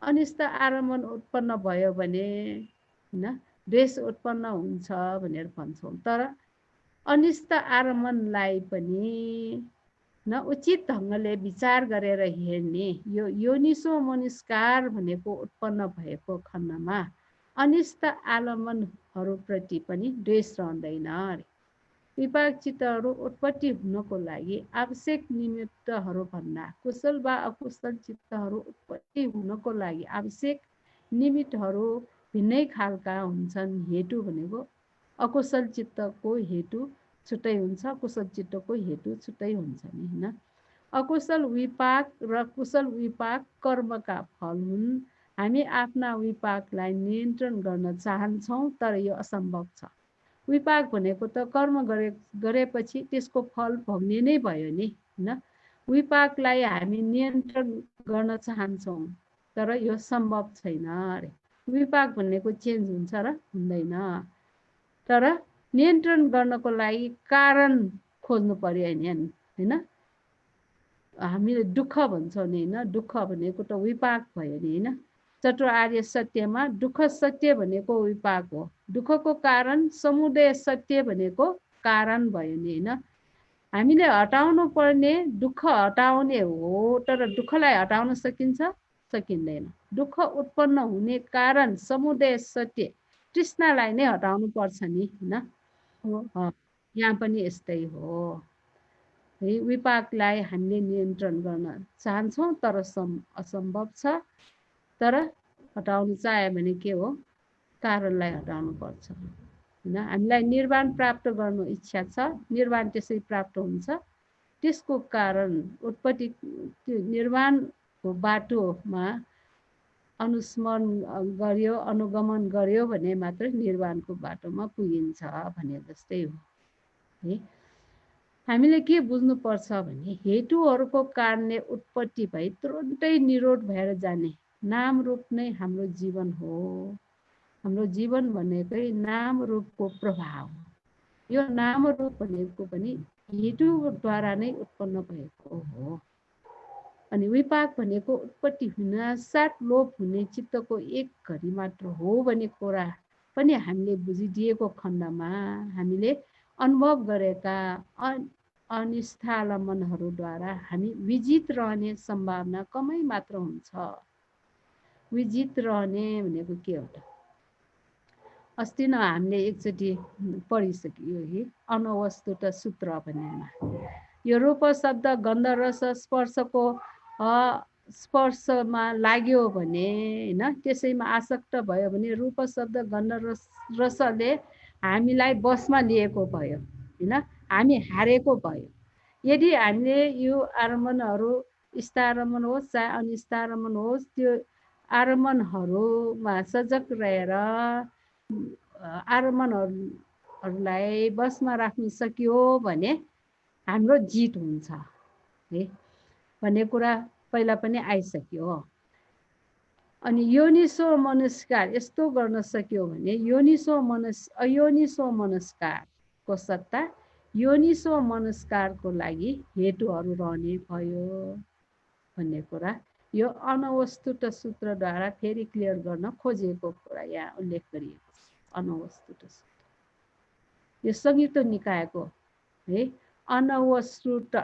अनिष्ट आलम्बन उत्पन्न भयो भने होइन द्वेष उत्पन्न हुन्छ भनेर भन्छौँ। तर अनिष्ट आलम्बनलाई पनि उचित ढङ्गले विचार गरेर हेर्ने यो योनिसो मनस्कार भनेको उत्पन्न भएको खण्डमा अनिष्ट आलम्बनहरूप्रति पनि द्वेष रहँदैन अरे। विपाक चित्तहरू उत्पत्ति हुनको लागि आवश्यक निमित्तहरू भन्दा कुशल वा अकुशल चित्तहरू उत्पत्ति हुनको लागि आवश्यक निमित्तहरू भिन्नै खालका हुन्छन्। हेतु भनेको अकुशल चित्तको हेतु छुट्टै हुन्छ, कुशल चित्तको हेतु छुट्टै हुन्छ नि होइन। अकुशल विपाक र कुशल विपाक कर्मका फल हुन्। हामी आफ्ना विपाकलाई नियन्त्रण गर्न चाहन्छौँ तर यो असम्भव छ। विपाक भनेको त कर्म गरेपछि त्यसको फल भोग्ने नै भयो नि होइन। विपाकलाई हामी नियन्त्रण गर्न चाहन्छौँ तर यो सम्भव छैन अरे। विपाक भनेको चेन्ज हुन्छ र हुँदैन। तर नियन्त्रण गर्नको लागि कारण खोज्नु पर्यो होइन। हामीले दुःख भन्छौँ नि होइन, दुःख भनेको त विपाक भयो नि होइन। चतुर्आर्य सत्यमा दुःख सत्य भनेको विपाक हो। दुःखको कारण समुदय सत्य भनेको कारण भयो नि होइन। हामीले हटाउनु पर्ने दुःख हटाउने हो तर दुःखलाई हटाउन सकिन्छ सकिँदैन। दुःख उत्पन्न हुने कारण समुदय सत्य तृष्णालाई नै हटाउनु पर्छ नि होइन। यहाँ पनि यस्तै हो है। विपाकलाई हामीले नियन्त्रण गर्न चाहन्छौँ तर असम्भव छ। तर हटाउनु चाह्यो भने के हो, कारणलाई हटाउनु पर्छ होइन। हामीलाई निर्वाण प्राप्त गर्नु इच्छा छ, निर्वाण त्यसै प्राप्त हुन्छ। त्यसको कारण उत्पत्ति निर्वाणको बाटोमा अनुस्मरण गर्यो, अनुगमन गर्यो भने मात्र निर्वाणको बाटोमा पुगिन्छ भने जस्तै हो है। हामीले के बुझ्नुपर्छ भने हेतुहरूको कारणले उत्पत्ति भई तुरुन्तै निरोध भएर जाने नाम रूप नै हाम्रो जीवन हो। हाम्रो जीवन भनेकै नाम रूपको प्रभाव हो। यो नाम रूप भनेको पनि हेतुद्वारा नै उत्पन्न भएको हो। अनि विपाक भनेको उत्पत्ति हुनासाथ लोप हुने चित्तको एक घडी मात्र हो भन्ने कुरा पनि हामीले बुझिदिएको खण्डमा हामीले अनुभव गरेका अनिष्ठालम्बनहरूद्वारा हामी विजित रहने सम्भावना कमै मात्र हुन्छ। विजित रहने भनेको के हो त? अस्ति न हामीले एकचोटि पढिसक्यो है अनवस्तुत सूत्र भन्नेमा। यो रूप शब्द गन्ध रस स्पर्शको स्पर्शमा लाग्यो भने होइन, त्यसैमा आसक्त भयो भने रूप शब्द गन्ध रसले हामीलाई बसमा लिएको भयो होइन, हामी हारेको भयो। यदि हामीले यो आरम्भनहरू स्थारम्भन होस् चाहे अनिष्टारम्भन होस् त्यो आरम्भनहरूमा सजग रहेर आरम्भनहरूलाई बसमा राख्न सकियो भने हाम्रो जित हुन्छ है भन्ने कुरा पहिला पनि आइसक्यो। अनि योनिसो मनस्कार यस्तो गर्न सक्यो भने अयोनिसो मनस्कारको सट्टा योनिसो मनस्कारको लागि हेतुहरू रहने भयो भन्ने कुरा यो अनवस्तुत सूत्रद्वारा फेरि क्लियर गर्न खोजेको कुरा यहाँ उल्लेख गरिएको छ। अनवस्तुत सूत्र यो संयुक्त निकायको है अनवस्तुत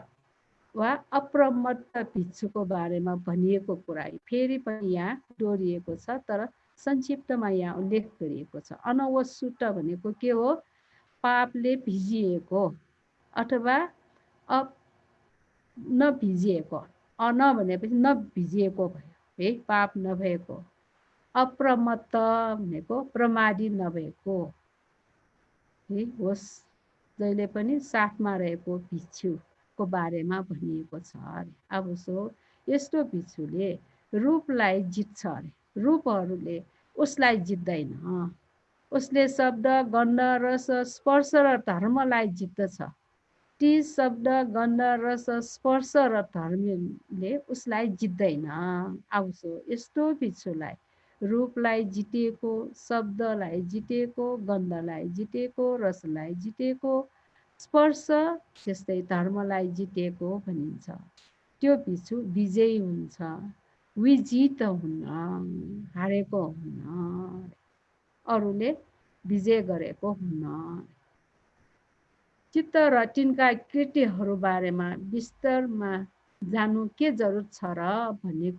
वा अप्रमत्त भिक्षुको बारेमा भनिएको कुरा फेरि पनि यहाँ दोहोरिएको छ तर संक्षिप्तमा यहाँ उल्लेख गरिएको छ। अनवस्तुत भनेको के हो? पापले भिजिएको अथवा नभिजिएको। अन भनेपछि नभिजिएको भयो है, पाप नभएको अप्रमत्त भनेको प्रमादी नभएको है होस्, जहिले पनि साथमा रहेको भिक्षुको बारेमा भनिएको छ अरे। अब सो यस्तो भिक्षुले रूपलाई जित्छ अरे, रूपहरूले उसलाई जित्दैन। उसले शब्द गन्ध रस स्पर्श र धर्मलाई जित्दछ। ती शब्द गन्ध रस स्पर्श र धर्मले उसलाई जित्दैन। आउँछ यस्तो भिक्षुलाई रूपलाई जितेको, शब्दलाई जितेको, गन्धलाई जितेको, रसलाई जितेको, स्पर्श त्यस्तै धर्मलाई जितेको भनिन्छ। त्यो भिक्षु विजयी हुन्छ, विजित हुन्न, हारेको हुन्न, अरूले विजय गरेको हुन्न। चित्त र तिनका कृतिहरू बारेमा विस्तारमा जानु के जरुरत छ र भन्ने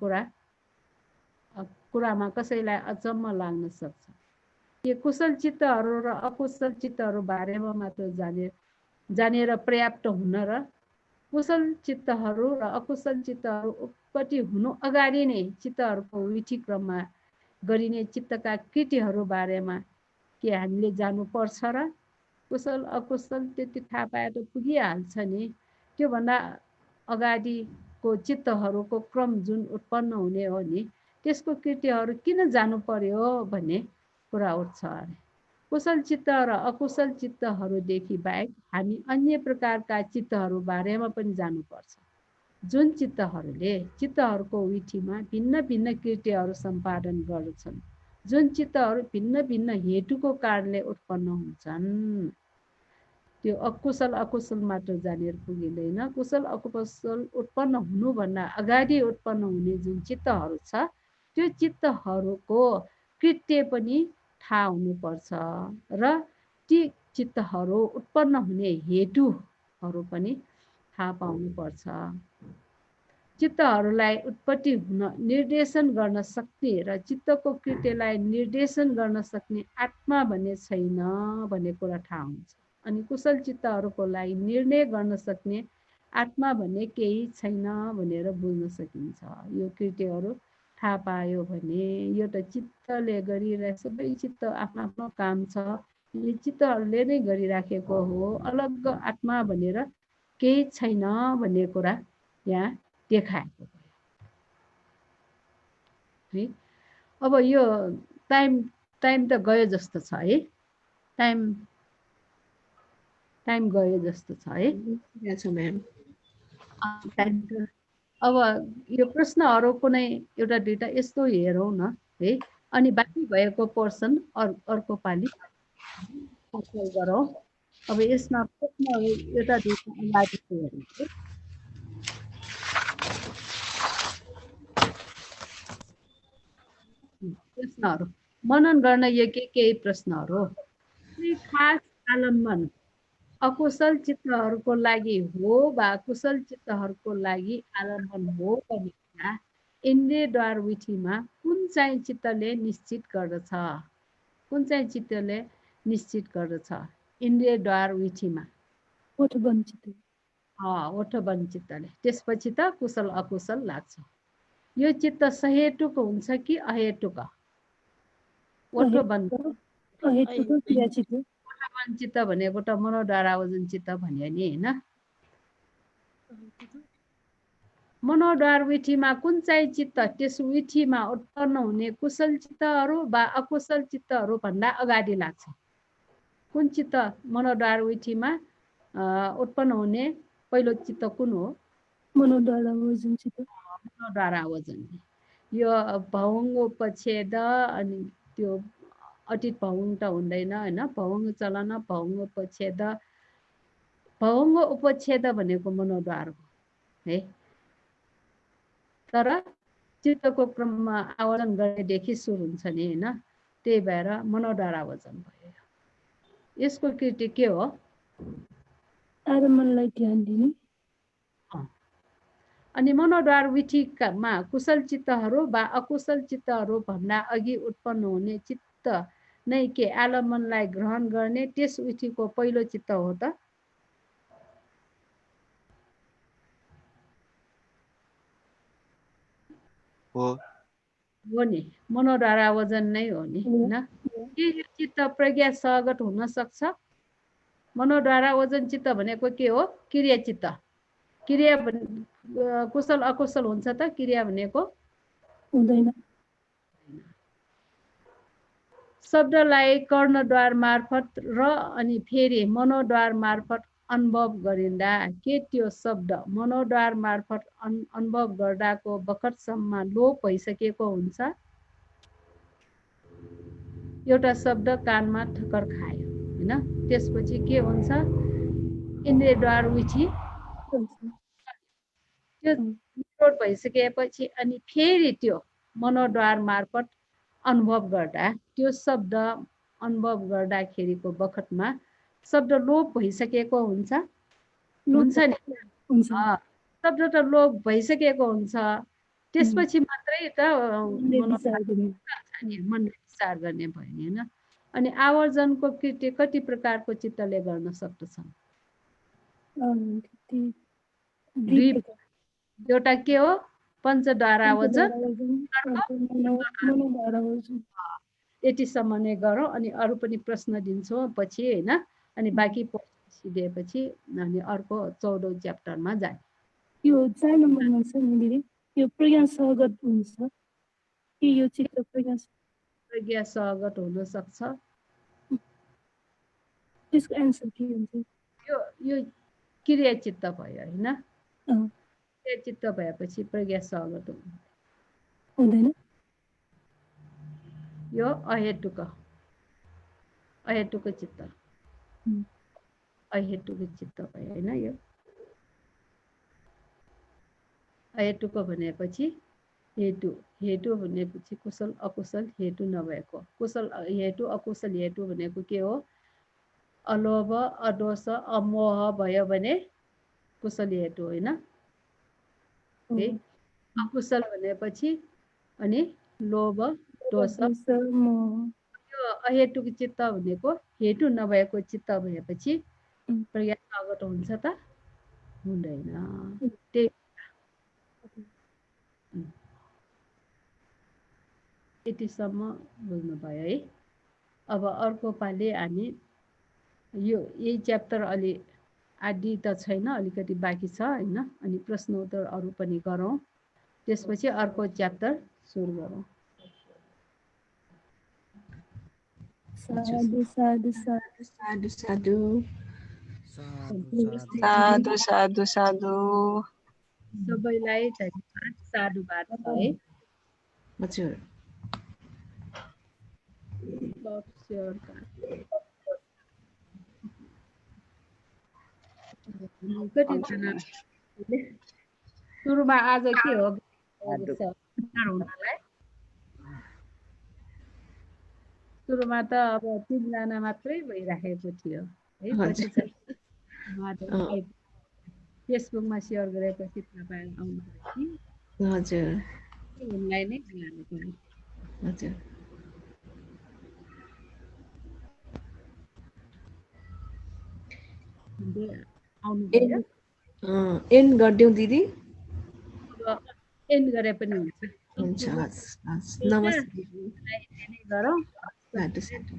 कुरामा कसैलाई अचम्म लाग्न सक्छ। के कुशल चित्तहरू र अकुशल चित्तहरू बारेमा मात्र जानेर पर्याप्त हुन र कुशल चित्तहरू र अकुशल चित्तहरू उत्पत्ति हुनु अगाडि नै चित्तहरूको विधि क्रममा गरिने चित्तका कृतिहरू बारेमा के हामीले जानुपर्छ र? कुशल अकुशल त्यति थाहा पाए त पुगिहाल्छ नि। त्योभन्दा अगाडिको चित्तहरूको क्रम जुन उत्पन्न हुने हो नि, त्यसको कृतिहरू किन जानु पर्यो भन्ने कुरा उठ्छ अरे। कुशल चित्त र अकुशल चित्तहरूदेखि बाहेक हामी अन्य प्रकारका चित्तहरू बारेमा पनि जानुपर्छ, जुन चित्तहरूले चित्तहरूको विधिमा भिन्न भिन्न कृतिहरू सम्पादन गर्दछन्, जुन चित्तहरू भिन्न भिन्न हेतुको कारणले उत्पन्न हुन्छन्। त्यो अकुशल अकुशल मात्र जानेर पुगिँदैन। कुशल अकुशल उत्पन्न हुनुभन्दा अगाडि उत्पन्न हुने जुन चित्तहरू छ, त्यो चित्तहरूको कृत्य पनि थाहा हुनुपर्छ र ती चित्तहरू उत्पन्न हुने हेतुहरू पनि थाहा पाउनुपर्छ। चित्तहरूलाई उत्पत्ति हुन निर्देशन गर्न सक्ने र चित्तको कृत्यलाई निर्देशन गर्न सक्ने आत्मा भन्ने छैन भन्ने कुरा थाहा हुन्छ। अनि कुशल चित्तहरूको लागि निर्णय गर्न सक्ने आत्मा भन्ने केही छैन भनेर बुझ्न सकिन्छ। यो कृत्यहरू थाहा पायो भने यो त चित्तले गरिरहेको, सबै चित्त आफ्नो आफ्नो काम छ, यो चित्तहरूले नै गरिराखेको हो, अलग आत्मा भनेर केही छैन भन्ने कुरा यहाँ देखाएको है। अब यो टाइम त गयो जस्तो छ है, टाइम गयो जस्तो छ है। अब यो प्रश्नहरू कुनै एउटा दुईटा यस्तो हेरौँ न है, अनि बाँकी भएको पोर्सन अर्को पालि गरौँ। अब यसमा प्रश्नहरू एउटा दुईटा अगाडि हेरौँ। प्रश्नहरू मनन गर्न योग्य केही प्रश्नहरू। खास आलम्बन अकुशल चित्तहरूको लागि हो वा कुशल चित्तहरूको लागि आलम्बन हो भन्ने कुरा इन्द्रियद्वार विधिमा कुन चाहिँ चित्तले निश्चित गर्दछ? कुन चाहिँ चित्तले निश्चित गर्दछ इन्द्रियद्वार विधिमा? ओठबन चित्त। ओठबन चित्तले। त्यसपछि त कुशल अकुशल लाग्छ। यो चित्त सहेतुक हुन्छ कि अहेतुक? ओठबन चित्त भनेको त मनोद्वारा ओजन चित्त भन्यो नि होइन? मनोद्वार विधिमा कुन चाहिँ चित्त त्यस विधिमा उत्पन्न हुने कुशल चित्तहरू वा अकुशल चित्तहरू भन्दा अगाडि लाग्छ? कुन चित्त मनोद्वार विधिमा उत्पन्न हुने पहिलो चित्त कुन हो? मनोद्वारा ओजन चित्त। मनोद्वारा ओजन। यो भौङ उपच्छेद अनि त्यो अतीत भौङ त हुँदैन होइन, भौङ चलन भौङ उपच्छेद भनेको मनोद्वार हो है। तर चित्तको क्रममा आवर्जन गरेदेखि सुरु हुन्छ नि होइन, त्यही भएर मनोद्वारा ओजन भयो। यसको कृति के हो? आरम्भलाई ध्यान दिने। अनि मनोद्वार विधिमा कुशल चित्तहरू वा अकुशल चित्तहरू भन्दा अघि उत्पन्न हुने चित्त नै के आलम्बनलाई ग्रहण गर्ने त्यस विधिको पहिलो चित्त हो त? हो। हो नि मनोद्वारा वजन नै हो नि होइन के यो चित्त प्रज्ञा सहगत हुन सक्छ मनोद्वारा वजन चित्त भनेको के हो क्रिया चित्त क्रिया कुशल अकुशल हुन्छ त क्रिया भनेको हुँदैन शब्दलाई कर्णद्वार मार्फत र अनि फेरि मनोद्वार मार्फत अनुभव गरिँदा के त्यो शब्द मनोद्वार मार्फत अनुभव गर्दाको बखतसम्म लोप भइसकेको हुन्छ एउटा शब्द कानमा ठक्कर खायो होइन त्यसपछि के हुन्छ इन्द्रियद्वार उठी त्यो निरोध भइसकेपछि अनि फेरि त्यो मनोद्वार मार्फत अनुभव गर्दा त्यो शब्द अनुभव गर्दाखेरिको बखतमा शब्द लोप भइसकेको हुन्छ हुन्छ नि शब्द त लोप भइसकेको हुन्छ त्यसपछि मात्रै त मनले विचार गर्ने भयो नि होइन अनि आवर्जनको कृत्य कति प्रकारको चित्तले गर्न सक्दछन् एउटा के हो पञ्चद्वारा वजन यतिसम्म नै गरौँ अनि अरू पनि प्रश्न दिन्छौँ पछि होइन अनि बाँकी दिएपछि अनि अर्को 14औं च्याप्टरमा जाने यो 4 नम्बरमा छ नि दिदी यो प्रज्ञा सहगत हुन्छ कि यो चित्त प्रज्ञा सहगत हुन सक्छ त्यसको एन्सर के हुन्छ यो क्रिया चित्त भयो होइन क्रिया चित्त भएपछि प्रज्ञा सहगत हुँदैन यो अहेतुक चित्त अहेतुक चित्त भयो होइन यो अहेतुक भनेपछि हेतु भनेपछि कुशल अकुशल हेतु नभएको कुशल हेतु अकुशल हेतु भनेको के हो अलोभ अदोष अमोह भयो भने कुशल हेतु होइन अकुशल भनेपछि अनि लोभ दोष यो अहेतुक चित्त भनेको हेतु नभएको चित्त भएपछि प्रज्ञा सहगत हुन्छ त हुँदैन त्यही यतिसम्म बुझ्नुभयो है अब अर्को पालि हामी यही च्याप्टर अलि आदि त छैन अलिकति बाँकी छ होइन अनि प्रश्न उत्तर अरू पनि गरौँ त्यसपछि अर्को च्याप्टर सुरु गरौँ साधु साधु साधु साधु साधु साधु साधु साधु सबैलाई धन्यवाद साधुवाद है हजुर कतिजना सुरुमा आज के हो हुनलाई सुरुमा त अब 3 जना मात्रै भइराखेको थियो है फेसबुकमा सेयर गरेपछि तपाईँ आउनुभयो हजुर उनलाई नै लानु पर्यो हजुर आउनुभयो एन्ड गरिदिउँ दिदी एन्ड गरे पनि हुन्छ हुन्छ हस् नमस्ते गरौँ साधु साधु